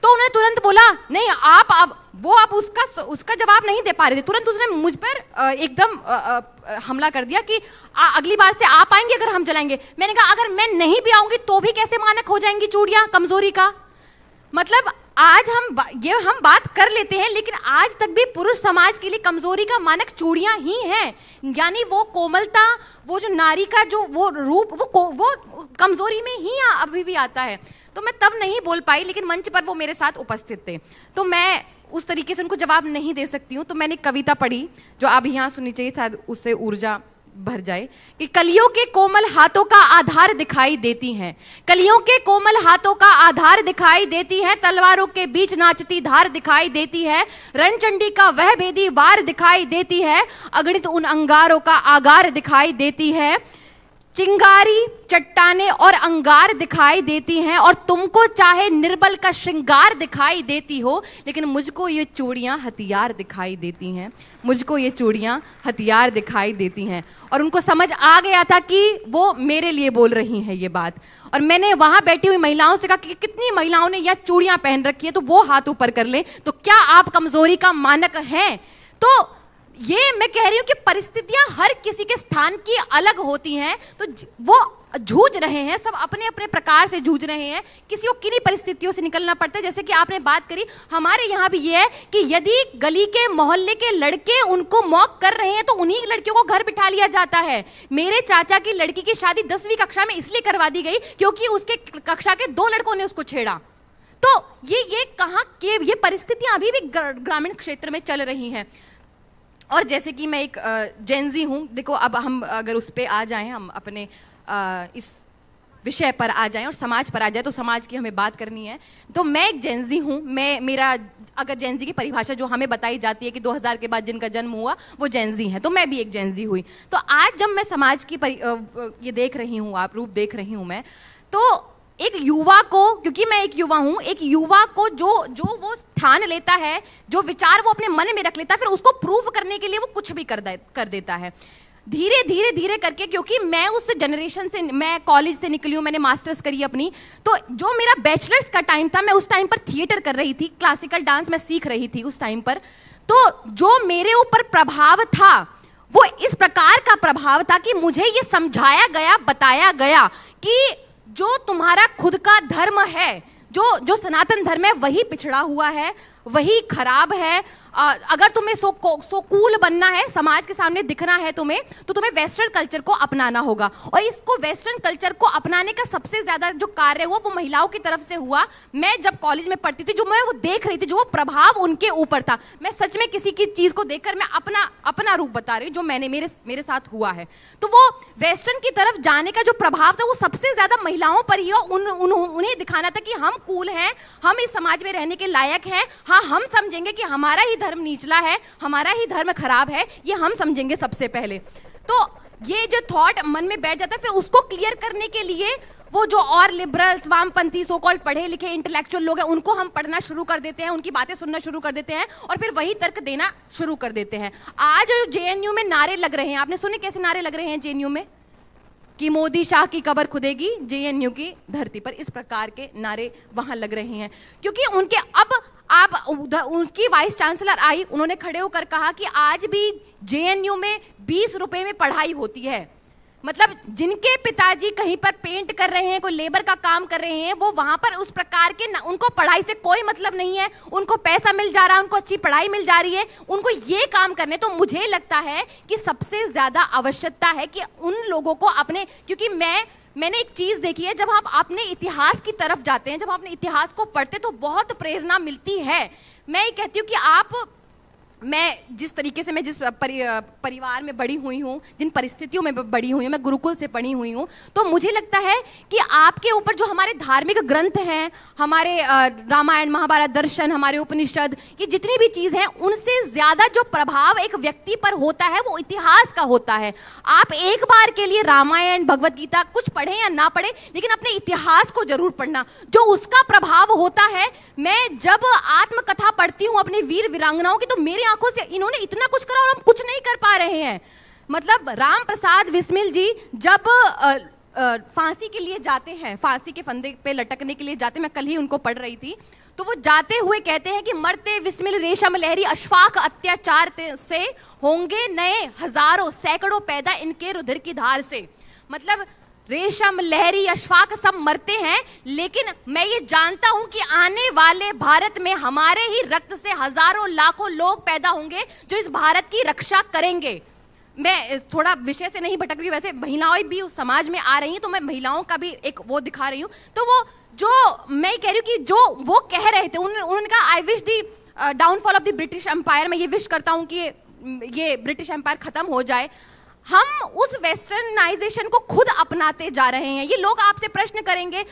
तो उन्होंने तुरंत बोला नहीं, आप उसका जवाब नहीं दे पा रहे थे। तुरंत उसने मुझ पर एकदम हमला कर दिया कि अगली बार से आप आएंगे अगर हम जलाएंगे। मैंने कहा अगर मैं नहीं भी आऊंगी तो भी कैसे मानक हो जाएंगी चूड़ियां कमजोरी का? मतलब आज हम बात कर लेते हैं, लेकिन आज तक भी पुरुष समाज के लिए कमजोरी का मानक चूड़ियां ही हैं। यानी वो कोमलता, वो जो नारी का जो वो रूप, वो कमजोरी में ही अभी भी आता है। तो मैं तब नहीं बोल पाई, लेकिन मंच पर वो मेरे साथ उपस्थित थे, तो मैं उस तरीके से उनको जवाब नहीं दे सकती हूँ। तो मैंने कविता पढ़ी जो आप यहाँ सुननी चाहिए, शायद उससे ऊर्जा भर जाए, कि कलियों के कोमल हाथों का आधार दिखाई देती हैं, कलियों के कोमल हाथों का आधार दिखाई देती हैं, तलवारों के बीच नाचती धार दिखाई देती है, रणचंडी का वह भेदी वार दिखाई देती है, अगणित उन अंगारों का आगार दिखाई देती है, चिंगारी चट्टाने और अंगार दिखाई देती हैं, और तुमको चाहे निर्बल का श्रृंगार दिखाई देती हो, लेकिन मुझको ये चूड़ियां हथियार दिखाई देती हैं, मुझको ये चूड़ियां हथियार दिखाई देती हैं। और उनको समझ आ गया था कि वो मेरे लिए बोल रही हैं ये बात। और मैंने वहां बैठी हुई महिलाओं से कहा कि कितनी महिलाओं ने यह चूड़ियां पहन रखी है, तो वो हाथ ऊपर कर लें। तो क्या आप कमजोरी का मानक हैं? तो ये मैं कह रही हूं कि परिस्थितियां हर किसी के स्थान की अलग होती हैं, तो वो जूझ रहे हैं, सब अपने अपने प्रकार से जूझ रहे हैं, किसी को किन्हीं परिस्थितियों से निकलना पड़ता है। जैसे कि आपने बात करी, हमारे यहाँ भी ये है कि यदि गली के मोहल्ले के लड़के उनको मॉक कर रहे हैं तो उन्हीं लड़कियों को घर बिठा लिया जाता है। मेरे चाचा की लड़की की शादी 10वीं कक्षा में इसलिए करवा दी गई क्योंकि उसके कक्षा के 2 लड़कों ने उसको छेड़ा। तो ये कहाँ के ये परिस्थितियां अभी भी ग्रामीण क्षेत्र में चल रही हैं। और जैसे कि मैं एक जेनजी हूँ, देखो अब हम अगर उस पर आ जाएं, हम अपने इस विषय पर आ जाएं और समाज पर आ जाए, तो समाज की हमें बात करनी है। तो मैं एक जेनजी हूँ, मेरा अगर जेनजी की परिभाषा जो हमें बताई जाती है कि 2000 के बाद जिनका जन्म हुआ वो जेनजी है, तो मैं भी एक जेनजी हुई। तो आज जब मैं समाज की ये देख रही हूँ, आप रूप देख रही हूँ मैं, तो एक युवा को, क्योंकि मैं एक युवा हूं, एक युवा को जो वो ठान लेता है, जो विचार वो अपने मन में रख लेता है, फिर उसको प्रूव करने के लिए वो कुछ भी कर देता है, धीरे धीरे धीरे करके। क्योंकि मैं उस जनरेशन से, मैं कॉलेज से निकली हूँ, मैंने मास्टर्स करी अपनी, तो जो मेरा बैचलर्स का टाइम था, मैं उस टाइम पर थिएटर कर रही थी, क्लासिकल डांस मैं सीख रही थी उस टाइम पर। तो जो मेरे ऊपर प्रभाव था वो इस प्रकार का प्रभाव था कि मुझे ये समझाया गया, बताया गया कि जो तुम्हारा खुद का धर्म है, जो सनातन धर्म है, वही पिछड़ा हुआ है, वही खराब है। अगर तुम्हें सो कूल बनना है, समाज के सामने दिखना है तुम्हें, तो तुम्हें वेस्टर्न कल्चर को अपनाना होगा। और इसको वेस्टर्न कल्चर को अपनाने का सबसे ज्यादा जो कार्य हुआ वो महिलाओं की तरफ से हुआ। मैं जब कॉलेज में पढ़ती थी, जो मैं वो देख रही थी, जो वो प्रभाव उनके ऊपर था, मैं सच में किसी की चीज को देखकर मैं अपना रूप बता रही हूँ, जो मेरे साथ हुआ है। तो वो वेस्टर्न की तरफ जाने का जो प्रभाव था वो सबसे ज्यादा महिलाओं पर ही, उन्हें दिखाना था कि हम कूल हैं, हम इस समाज में रहने के लायक हैं। हाँ, हम समझेंगे कि हमारा ही धर्म निचला है, हमारा ही धर्म खराब है, ये हम समझेंगे सबसे पहले। तो ये जो थॉट मन में बैठ जाता है, फिर उसको क्लियर करने के लिए वो जो और लिबरल्स, वामपंथी, सो कॉल्ड पढ़े लिखे इंटेलेक्चुअल लोग हैं, उनको हम पढ़ना शुरू कर देते हैं, उनकी बातें सुनना शुरू कर देते हैं और फिर वही तर्क देना शुरू कर देते हैं। आज जो जेएनयू में नारे लग रहे हैं, आपने सुने कैसे नारे लग रहे हैं जेएनयू में? कि मोदी शाह की कब्र खुदेगी जेएनयू की धरती पर, इस प्रकार के नारे वहां लग रहे हैं। क्योंकि उनके अब आप उनकी वाइस चांसलर आई, उन्होंने खड़े होकर कहा कि आज भी जेएनयू में 20 रुपए में पढ़ाई होती है। मतलब जिनके पिताजी कहीं पर पेंट कर रहे हैं, कोई लेबर का काम कर रहे हैं, वो वहां पर उस प्रकार के उनको पढ़ाई से कोई मतलब नहीं है, उनको पैसा मिल जा रहा है, उनको अच्छी पढ़ाई मिल जा रही है, उनको ये काम करने। तो मुझे लगता है कि सबसे ज्यादा आवश्यकता है कि उन लोगों को अपने, क्योंकि मैंने एक चीज देखी है, जब आप अपने इतिहास की तरफ जाते हैं, जब आप अपने इतिहास को पढ़ते तो बहुत प्रेरणा मिलती है। मैं ये कहती हूँ कि मैं जिस तरीके से, मैं जिस परिवार में बड़ी हुई हूँ, जिन परिस्थितियों में बड़ी हुई हूँ, मैं गुरुकुल से पढ़ी हुई हूँ, तो मुझे लगता है कि आपके ऊपर जो हमारे धार्मिक ग्रंथ हैं, हमारे रामायण महाभारत दर्शन, हमारे उपनिषद, ये जितनी भी चीज़ हैं, उनसे ज़्यादा जो प्रभाव एक व्यक्ति पर होता है वो इतिहास का होता है। आप एक बार के लिए रामायण भगवत गीता कुछ पढ़ें या ना पढ़ें, लेकिन अपने इतिहास को जरूर पढ़ना, जो उसका प्रभाव होता है। मैं जब आत्मकथा पढ़ती हूँ अपने वीर वीरांगनाओं की, तो मेरी आंखों से इन्होंने इतना कुछ करा और हम कुछ नहीं कर पा रहे हैं। मतलब राम प्रसाद बिस्मिल जी जब फांसी के लिए जाते हैं, फांसी के फंदे पे लटकने के लिए जाते, मैं कल ही उनको पढ़ रही थी, तो वो जाते हुए कहते हैं कि मरते बिस्मिल रेशम लहरी अशफाक अत्याचार से होंगे नए हजारों सैकड़ों पैदा इनके रुधिर की धार से। मतलब रेशम लहरी अशफाक सब मरते हैं, लेकिन मैं ये जानता हूं कि आने वाले भारत में हमारे ही रक्त से हजारों लाखों लोग पैदा होंगे जो इस भारत की रक्षा करेंगे। मैं थोड़ा विषय से नहीं भटक रही, वैसे महिलाएं भी उस समाज में आ रही हैं, तो मैं महिलाओं का भी एक वो दिखा रही हूँ। तो वो जो मैं कह रही हूँ कि जो वो कह रहे थे, उन्होंने कहा I wish the downfall of the British Empire, मैं ये विश करता हूँ कि ये ब्रिटिश एम्पायर खत्म हो जाए। हम उस वेस्टर्नाइजेशन को खुद अपनाते जा रहे हैं। ये लोग आपसे प्रश्न करेंगे,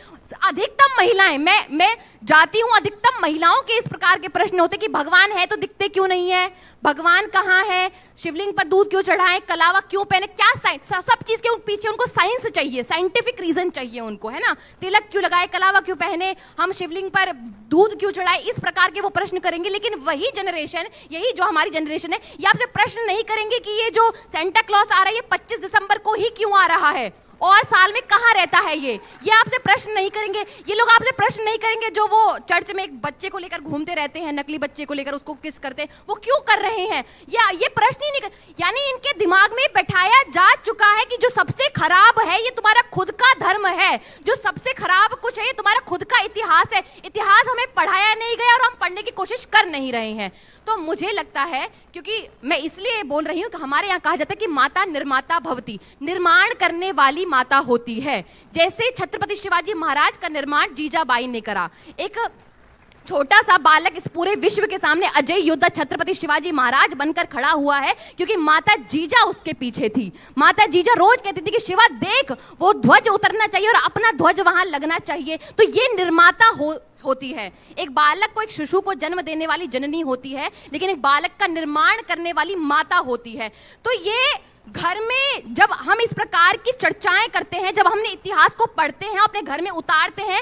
अधिकतम महिलाएं, मैं जाती हूं, अधिकतम महिलाओं के इस प्रकार के प्रश्न होते कि भगवान है तो दिखते क्यों नहीं है, भगवान कहाँ है, शिवलिंग पर दूध क्यों चढ़ाएं, कलावा क्यों पहने, क्या साइंस, सब चीज के पीछे उनको साइंस चाहिए, साइंटिफिक रीजन चाहिए उनको, है ना। तिलक क्यों लगाए, कलावा क्यों पहने, हम शिवलिंग पर दूध क्यों चढ़ाए, इस प्रकार के वो प्रश्न करेंगे। लेकिन वही जनरेशन, यही जो हमारी जनरेशन है, ये आपसे प्रश्न नहीं करेंगे कि ये जो सेंटा क्लॉज आ रहा है ये 25 दिसंबर को ही क्यों आ रहा है और साल में कहाँ रहता है। ये आपसे प्रश्न नहीं करेंगे। ये लोग आपसे प्रश्न नहीं करेंगे जो वो चर्च में एक बच्चे को लेकर घूमते रहते हैं, नकली बच्चे को लेकर उसको किस करते हैं, वो क्यों कर रहे हैं, या ये प्रश्न ही नहीं यानी इनके दिमाग में बैठाया जा चुका है कि जो सबसे खराब है ये तुम्हारा खुद का धर्म है, जो सबसे खराब कुछ है ये तुम्हारा खुद का इतिहास है। इतिहास हमें पढ़ाया नहीं गया और हम पढ़ने की कोशिश कर नहीं रहे हैं। तो मुझे लगता है, क्योंकि मैं इसलिए बोल रही हूँ कि हमारे यहाँ कहा जाता है कि माता निर्माता भवती, निर्माण करने वाली माता होती है। जैसे छत्रपति शिवाजी महाराज का निर्माण जीजाबाई ने करा। एक छोटा सा बालक इस पूरे विश्व के सामने अजय योद्धा छत्रपति शिवाजी महाराज बनकर खड़ा हुआ है क्योंकि माता जीजा उसके पीछे थी। माता जीजा रोज कहती थी कि शिवा देख, वो ध्वज उतरना चाहिए और अपना ध्वज वहां लगना चाहिए। तो ये निर्माता होती है। एक बालक को, एक शिशु को जन्म देने वाली जननी होती है, लेकिन एक बालक का निर्माण करने वाली माता होती है। तो ये घर में जब हम इस प्रकार की चर्चाएं करते हैं, जब हमने इतिहास को पढ़ते हैं, अपने घर में उतारते हैं,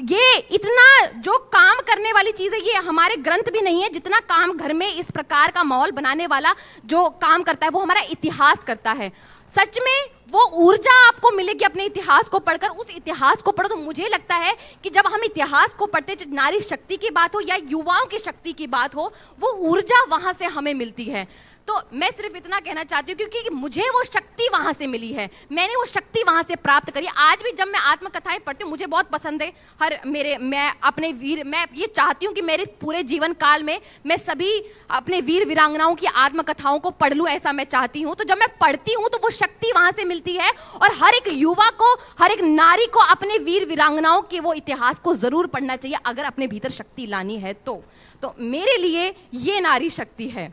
ये इतना जो काम करने वाली चीज है, ये हमारे ग्रंथ भी नहीं है। जितना काम घर में इस प्रकार का माहौल बनाने वाला जो काम करता है वो हमारा इतिहास करता है। सच में वो ऊर्जा आपको मिलेगी अपने इतिहास को पढ़कर। उस इतिहास को पढ़ो तो मुझे लगता है कि जब हम इतिहास को पढ़ते, नारी शक्ति की बात हो या युवाओं की शक्ति की बात हो, वो ऊर्जा वहां से हमें मिलती है। तो मैं सिर्फ इतना कहना चाहती हूँ क्योंकि मुझे वो शक्ति वहां से मिली है, मैंने वो शक्ति वहां से प्राप्त करी। आज भी जब मैं आत्मकथाएं पढ़ती हूँ, मुझे बहुत पसंद है। मैं ये चाहती हूँ कि मेरे पूरे जीवन काल में मैं सभी अपने वीर वीरांगनाओं की आत्मकथाओं को पढ़ लूँ, ऐसा मैं चाहती हूँ। तो जब मैं पढ़ती हूँ तो वो शक्ति वहां से मिलती है और हर एक युवा को, हर एक नारी को अपने वीर वीरांगनाओं के वो इतिहास को जरूर पढ़ना चाहिए अगर अपने भीतर शक्ति लानी है तो मेरे लिए ये नारी शक्ति है।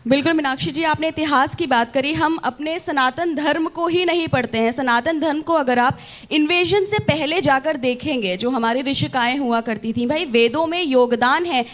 बिल्कुल मीनाक्षी जी, आपने इतिहास की बात करी। हम अपने सनातन धर्म को ही नहीं पढ़ते हैं। सनातन धर्म को अगर आप इन्वेजन से पहले जाकर देखेंगे, जो हमारी ऋषिकाएं हुआ करती थी, भाई वेदों में योगदान है।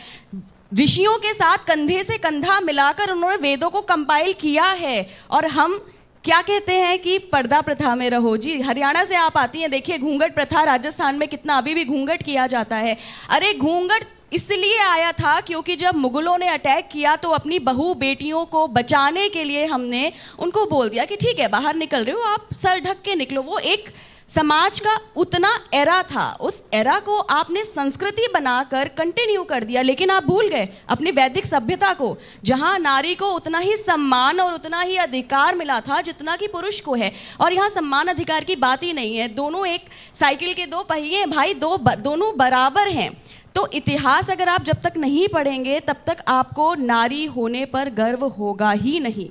ऋषियों के साथ कंधे से कंधा मिलाकर उन्होंने वेदों को कंपाइल किया है। और हम क्या कहते हैं कि पर्दा प्रथा में रहो। जी, हरियाणा से आप आती हैं, देखिए घूंघट प्रथा राजस्थान में कितना अभी भी घूंघट किया जाता है। अरे घूंघट इसलिए आया था क्योंकि जब मुगलों ने अटैक किया तो अपनी बहू बेटियों को बचाने के लिए हमने उनको बोल दिया कि ठीक है बाहर निकल रहे हो आप सर ढक के निकलो। वो एक समाज का उतना एरा था, उस एरा को आपने संस्कृति बनाकर कंटिन्यू कर दिया, लेकिन आप भूल गए अपनी वैदिक सभ्यता को, जहां नारी को उतना ही सम्मान और उतना ही अधिकार मिला था जितना कि पुरुष को है। और यहाँ सम्मान अधिकार की बात ही नहीं है, दोनों एक साइकिल के दो पहिए हैं भाई, दोनों बराबर हैं। तो इतिहास अगर आप जब तक नहीं पढ़ेंगे तब तक आपको नारी होने पर गर्व होगा ही नहीं।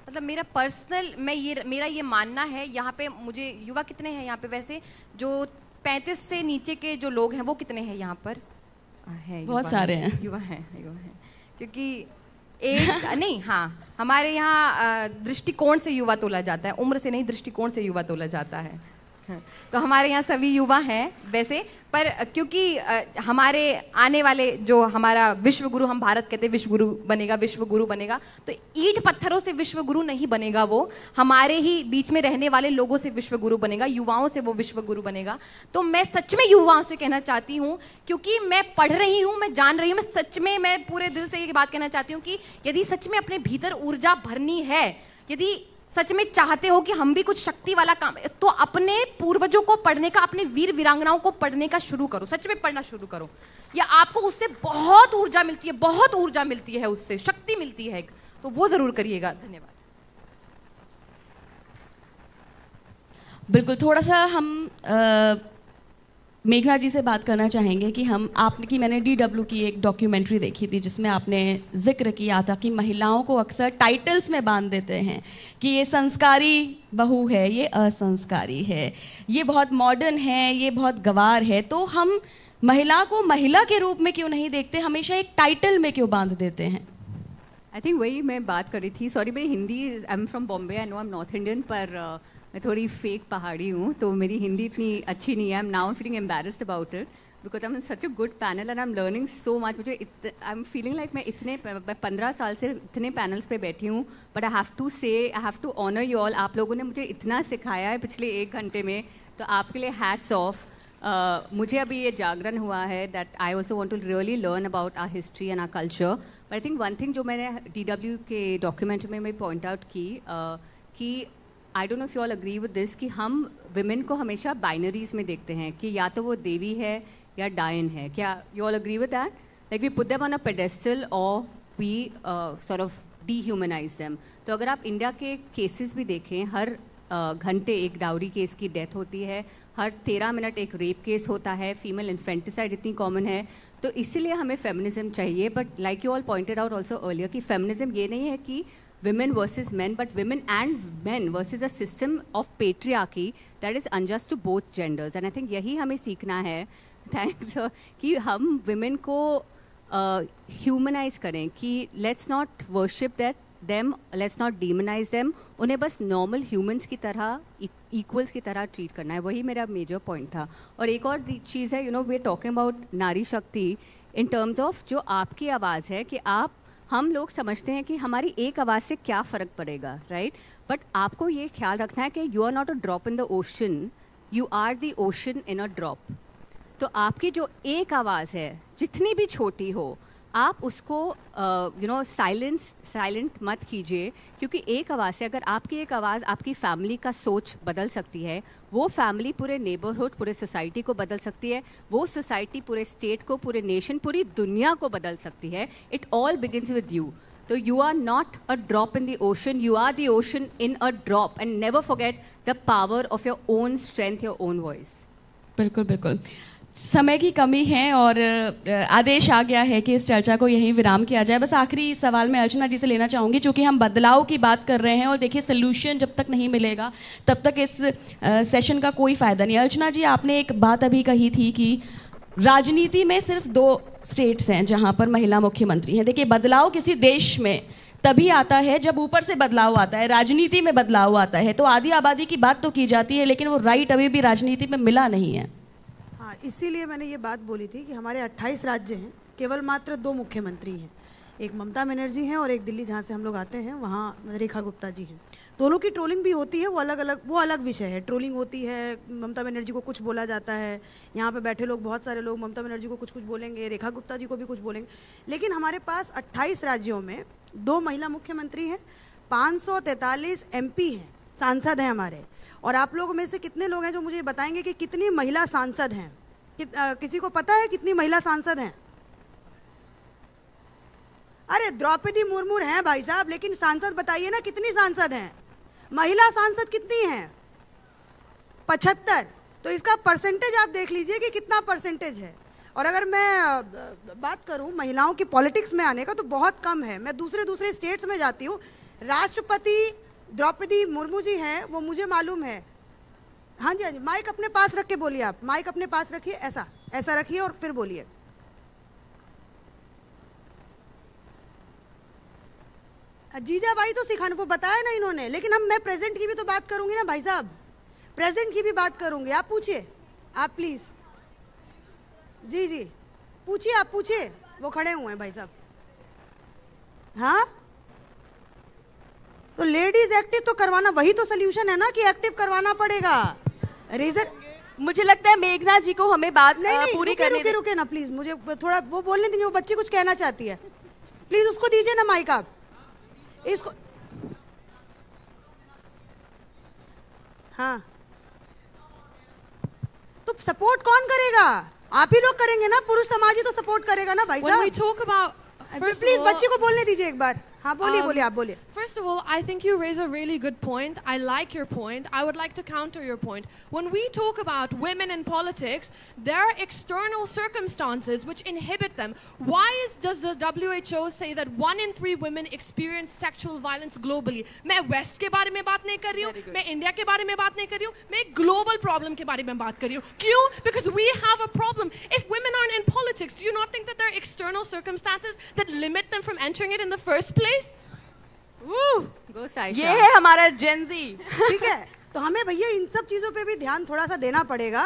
मतलब मेरा पर्सनल मेरा ये मानना है, यहाँ पे मुझे युवा कितने हैं यहाँ पे वैसे, जो 35 से नीचे के जो लोग हैं वो कितने हैं यहाँ पर? है बहुत सारे हैं, युवा हैं क्योंकि एक नहीं, हाँ हमारे यहाँ दृष्टिकोण से युवा तोला जाता है, उम्र से नहीं दृष्टिकोण से युवा तोला जाता है। तो हमारे यहाँ सभी युवा हैं वैसे, पर क्योंकि हमारे आने वाले जो हमारा विश्व गुरु, हम भारत कहते हैं विश्व गुरु बनेगा, तो ईंट पत्थरों से विश्व गुरु नहीं बनेगा, वो हमारे ही बीच में रहने वाले लोगों से विश्व गुरु बनेगा, युवाओं से वो विश्व गुरु बनेगा। तो मैं सच में युवाओं से कहना चाहती हूँ, क्योंकि मैं पढ़ रही हूँ, मैं जान रही हूँ, मैं सच में, मैं पूरे दिल से ये बात कहना चाहती हूँ कि यदि सच में अपने भीतर ऊर्जा भरनी है, यदि सच में चाहते हो कि हम भी कुछ शक्ति वाला काम, तो अपने पूर्वजों को पढ़ने का, अपने वीर वीरांगनाओं को पढ़ने का शुरू करो, सच में पढ़ना शुरू करो। या आपको उससे बहुत ऊर्जा मिलती है, बहुत ऊर्जा मिलती है, उससे शक्ति मिलती है, तो वो जरूर करिएगा। धन्यवाद। बिल्कुल, थोड़ा सा हम मेघना जी से बात करना चाहेंगे कि आपकी मैंने DW की एक डॉक्यूमेंट्री देखी थी जिसमें आपने जिक्र किया था कि महिलाओं को अक्सर टाइटल्स में बांध देते हैं कि ये संस्कारी बहू है, ये असंस्कारी है, ये बहुत मॉडर्न है, ये बहुत गंवार है। तो हम महिला को महिला के रूप में क्यों नहीं देखते, हमेशा एक टाइटल में क्यों बांध देते हैं? आई थिंक वही मैं बात कर रही थी, सॉरी मेरी Hindi, I am from Bombay, I know I M north Indian, पर मैं थोड़ी फेक पहाड़ी हूँ, तो मेरी हिंदी इतनी अच्छी नहीं है। I am now feeling embarrassed about it because I am in such a good panel and I am learning so much. मुझे आई एम फीलिंग लाइक मैं 15 साल से इतने पैनल्स पे बैठी हूँ, but I have to honour you all. आप लोगों ने मुझे इतना सिखाया है पिछले 1 घंटे में, तो आपके लिए हैट्स ऑफ। मुझे अभी ये जागरण हुआ है that I also want to really learn about our history and our culture. But I think one thing जो मैंने DW के डॉक्यूमेंट्री में मैं पॉइंट आउट की कि I don't know if you all agree with this, कि हम women को हमेशा बाइनरीज में देखते हैं कि या तो वो देवी है या डायन है। क्या you all agree with that? Like we put them on a pedestal और we sort of dehumanize them. तो अगर आप इंडिया के केसेस भी देखें, हर घंटे एक डाउरी केस की डेथ होती है, हर 13 मिनट एक रेप केस होता है, फीमेल इन्फेंटिसाइड इतनी कॉमन है। तो इसीलिए हमें फेमिनिज्म चाहिए। But like you all pointed out also earlier कि फेमिनिज्म ये नहीं है कि women versus men, but women and men versus a system of patriarchy that is unjust to both genders. And I think यही हमें सीखना है, thanks, कि हम women को humanize करें, कि let's not worship them, let's not demonize them, उन्हें बस normal humans की तरह, equals की तरह treat करना है। वही मेरा major point था। और एक और चीज़ है, you know, we're talking about नारी शक्ति in terms of जो आपकी आवाज़ है, कि हम लोग समझते हैं कि हमारी एक आवाज़ से क्या फ़र्क पड़ेगा, राइट? बट आपको ये ख्याल रखना है कि you are not a drop in the ocean, you are the ocean in a drop. तो आपकी जो एक आवाज़ है, जितनी भी छोटी हो, आप उसको साइलेंट मत कीजिए, क्योंकि एक आवाज़ से, अगर आपकी एक आवाज़ आपकी फैमिली का सोच बदल सकती है, वो फैमिली पूरे नेबरहुड, पूरे सोसाइटी को बदल सकती है, वो सोसाइटी पूरे स्टेट को, पूरे नेशन, पूरी दुनिया को बदल सकती है। It all begins with you. तो you are not a drop in the ocean, you are the ocean in a drop, and never forget the power of your own strength, your own voice. बिल्कुल बिल्कुल, समय की कमी है और आदेश आ गया है कि इस चर्चा को यहीं विराम किया जाए। बस आखिरी सवाल मैं अर्चना जी से लेना चाहूँगी, चूँकि हम बदलाव की बात कर रहे हैं और देखिए सल्यूशन जब तक नहीं मिलेगा तब तक इस सेशन का कोई फ़ायदा नहीं। अर्चना जी, आपने एक बात अभी कही थी कि राजनीति में सिर्फ 2 स्टेट्स हैं जहाँ पर महिला मुख्यमंत्री हैं। देखिए, बदलाव किसी देश में तभी आता है जब ऊपर से बदलाव आता है, राजनीति में बदलाव आता है। तो आधी आबादी की बात तो की जाती है, लेकिन वो राइट अभी भी राजनीति में मिला नहीं है। इसीलिए मैंने ये बात बोली थी कि हमारे 28 राज्य हैं, केवल मात्र 2 मुख्यमंत्री हैं। एक ममता बनर्जी हैं और एक दिल्ली जहाँ से हम लोग आते हैं वहाँ रेखा गुप्ता जी हैं। दोनों की ट्रोलिंग भी होती है, वो अलग विषय है। ट्रोलिंग होती है, ममता बनर्जी को कुछ बोला जाता है, यहाँ पे बैठे लोग बहुत सारे लोग ममता बनर्जी को कुछ बोलेंगे, रेखा गुप्ता जी को भी कुछ बोलेंगे। लेकिन हमारे पास 28 राज्यों में 2 महिला मुख्यमंत्री हैं, 543 MP हैं, सांसद हैं हमारे। और आप लोगों में से कितने लोग हैं जो मुझे बताएंगे कि कितनी महिला सांसद हैं? किसी को पता है कितनी महिला सांसद हैं? अरे द्रौपदी मुर्मू हैं भाई साहब, लेकिन सांसद बताइए ना कितनी सांसद हैं? महिला सांसद कितनी हैं? 75। तो इसका परसेंटेज आप देख लीजिए कि कितना परसेंटेज है। और अगर मैं बात करूं महिलाओं की पॉलिटिक्स में आने का तो बहुत कम है। मैं दूसरे स्टेट्स में जाती हूं, राष्ट्रपति द्रौपदी मुर्मू जी हैं, वो मुझे मालूम है। हाँ जी, माइक अपने पास रख के बोलिए। आप माइक अपने पास रखिए, ऐसा रखिए और फिर बोलिए। जीजा भाई तो सिखाने को बताया ना इन्होंने, लेकिन मैं प्रेजेंट की भी तो बात करूंगी ना भाई साहब, प्रेजेंट की भी बात करूंगी। आप पूछिए, आप प्लीज। जी पूछिए, आप पूछिए, वो खड़े हुए हैं भाई साहब। हाँ, तो लेडीज एक्टिव तो करवाना, वही तो सोल्यूशन है ना कि एक्टिव करवाना पड़ेगा। रीजन मुझे लगता है मेघना जी को हमें बात नहीं, पूरी करने रुके ना प्लीज, मुझे थोड़ा वो बोलने दीजिए। वो बच्ची कुछ कहना चाहती है, प्लीज उसको दीजिए ना माइक। आप इसको, हाँ, तो सपोर्ट कौन करेगा? आप ही लोग करेंगे ना, पुरुष समाज ही तो सपोर्ट करेगा ना भाई साहब। प्लीज बच्ची को बोलने दीजिए एक बार। हाँ बोलिए, आप बोलिए। First of all, I think you raise a really good point. I like your point. I would like to counter your point. When we talk about women in politics, there are external circumstances which inhibit them. Why does the WHO say that 1 in 3 women experience sexual violence globally? मैं West के बारे में बात नहीं कर रही हूँ, मैं India के बारे में बात नहीं कर रही हूँ, मैं global problem के बारे में बात कर रही हूँ। क्यों? Because we have a problem. If women aren't in politics, do you not think that there are external circumstances that limit them from entering it in the first place? Go Saisha. ये है हमारा Gen Z. ठीक है, तो हमें भैया इन सब चीजों पे भी ध्यान थोड़ा सा देना पड़ेगा।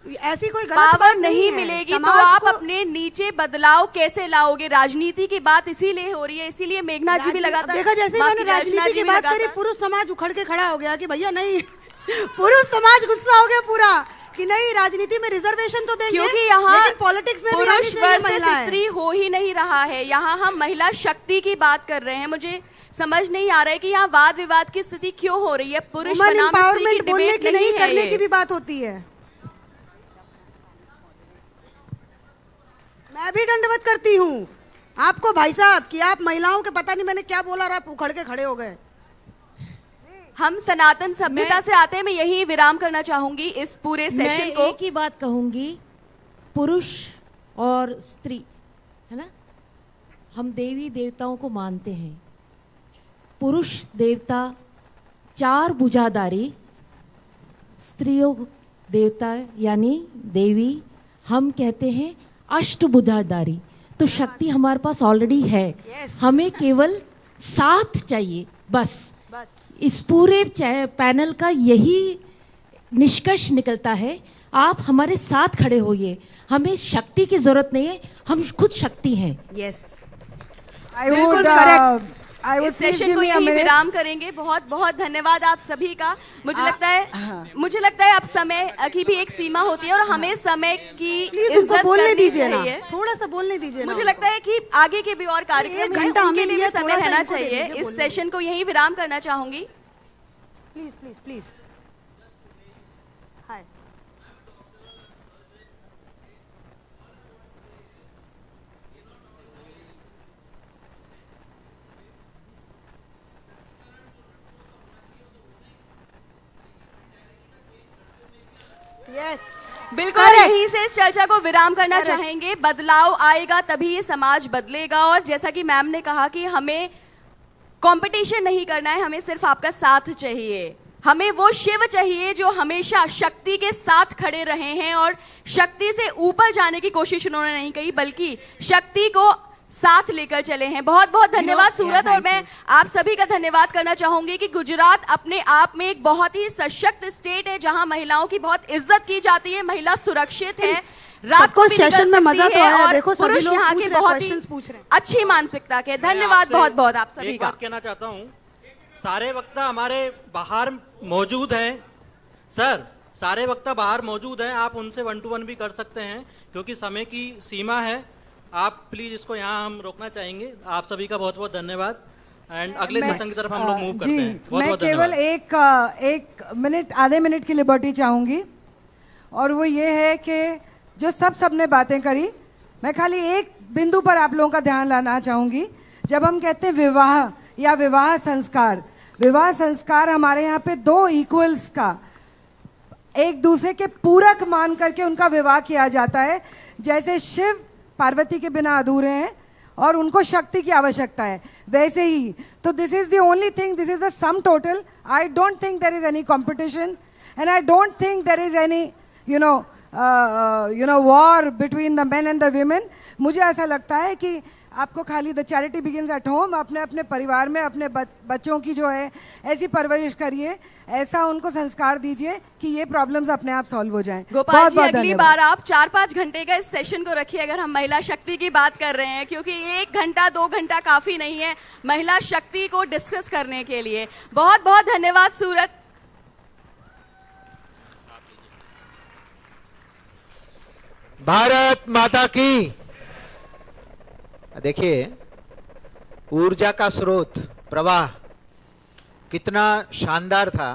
ऐसी कोई गलत पावर बात नहीं है। मिलेगी तो आप अपने नीचे बदलाव कैसे लाओगे? राजनीति की बात इसीलिए हो रही है, इसीलिए मेघना जी भी लगातार देखा। जैसे मैंने राजनीति की बात करी, पुरुष समाज उखड़ के खड़ा हो गया कि भैया नहीं, पुरुष समाज गुस्सा हो गया पूरा कि नहीं, राजनीति में रिजर्वेशन तो देंगे, क्योंकि यहाँ लेकिन पॉलिटिक्स में भी आनी चाहिए महिलाएं। स्त्री हो ही नहीं रहा है। यहाँ हम महिला शक्ति की बात कर रहे हैं। मुझे समझ नहीं आ रहा है कि यहाँ वाद विवाद की स्थिति क्यों हो रही है। पुरुष बनाम स्त्री की बोलने की नहीं, करने है की भी बात होती है। मैं भी दंडवत करती हूँ आपको भाई साहब कि आप महिलाओं के, पता नहीं मैंने क्या बोला और आप उखड़ के खड़े हो गए। हम सनातन सभ्यता से आते हैं। मैं यही विराम करना चाहूंगी इस पूरे सेशन को। एक ही बात कहूंगी, पुरुष और स्त्री है ना, हम देवी देवताओं को मानते हैं। पुरुष देवता 4 भुजाधारी, स्त्रियों देवता यानी देवी हम कहते हैं अष्टभुजाधारी। तो शक्ति हमारे पास ऑलरेडी है। हमें केवल साथ चाहिए बस। इस पूरे पैनल का यही निष्कर्ष निकलता है, आप हमारे साथ खड़े होइए। हमें शक्ति की जरूरत नहीं है, हम खुद शक्ति हैं। यस, बिल्कुल करेक्ट। इस सेशन को यही विराम करेंगे। बहुत बहुत धन्यवाद आप सभी का। मुझे लगता है अब समय की भी एक सीमा होती है और हमें समय की इज्जत बोलने करनी दीजिए ना, चाहिए। थोड़ा सा बोलने दीजिए ना। मुझे लगता है कि आगे के भी और कार्यक्रम हैं, घंटा उनके हमें लिए दिया, भी समय थोड़ा सा रहना इनको दे चाहिए। दीजिए इस बोलने। सेशन को यही विराम करना चाहूंगी। Please please please. Hi, yes, बिल्कुल यहीं से इस चर्चा को विराम करना चाहेंगे। बदलाव आएगा तभी ये समाज बदलेगा। और जैसा कि मैम ने कहा कि हमें कंपटीशन नहीं करना है, हमें सिर्फ आपका साथ चाहिए। हमें वो शिव चाहिए जो हमेशा शक्ति के साथ खड़े रहे हैं और शक्ति से ऊपर जाने की कोशिश उन्होंने नहीं की, बल्कि शक्ति को साथ लेकर चले हैं। बहुत बहुत धन्यवाद सूरत। और मैं आप सभी का धन्यवाद करना चाहूंगी कि गुजरात अपने आप में एक बहुत ही सशक्त स्टेट है, जहां महिलाओं की बहुत इज्जत की जाती है, महिला सुरक्षित है। रात को सबको भी निकल सेशन में मजा सकती तो है आया, और देखो सभी पुरुष लोग यहाँ पूछ के रहे हैं, बहुत ही क्वेश्चंस पूछ रहे हैं। अच्छी मानसिकता के। धन्यवाद बहुत बहुत आप सभी एक का। बात कहना चाहता हूँ, सारे वक्ता हमारे बाहर मौजूद हैं सर, सारे वक्ता बाहर मौजूद हैं, आप उनसे 1 to 1 भी कर सकते हैं क्योंकि समय की सीमा है। आप प्लीज इसको यहाँ हम रोकना चाहेंगे। आप सभी का बहुत बहुत धन्यवाद एंड अगले सेशन की तरफ हम लोग मूव करते जी, हैं। बहुत मैं बहुत केवल धन्यवाद। एक मिनट, आधे मिनट की लिबर्टी चाहूँगी, और वो ये है कि जो सबने बातें करी, मैं खाली एक बिंदु पर आप लोगों का ध्यान लाना चाहूँगी। जब हम कहते हैं विवाह या विवाह संस्कार हमारे यहाँ पे 2 इक्वल्स का एक दूसरे के पूरक मान करके उनका विवाह किया जाता है। जैसे शिव पार्वती के बिना अधूरे हैं और उनको शक्ति की आवश्यकता है, वैसे ही तो this is the only thing, this is the sum total. I don't think there is any competition and I don't think there is any you know war between the men and the women. मुझे ऐसा लगता है कि आपको खाली the charity begins at home, अपने अपने परिवार में अपने बच्चों की जो है ऐसी परवरिश करिए, ऐसा उनको संस्कार दीजिए कि ये प्रॉब्लम्स अपने आप सॉल्व हो जाएं। गोपाल जी, अगली बार आप 4-5 घंटे का इस सेशन को रखिए अगर हम महिला शक्ति की बात कर रहे हैं, क्योंकि 1 घंटा 2 घंटा काफी नहीं है महिला शक्ति को डिस्कस करने के लिए। बहुत बहुत धन्यवाद सूरत। भारत माता की। देखिए, ऊर्जा का स्रोत प्रवाह कितना शानदार था।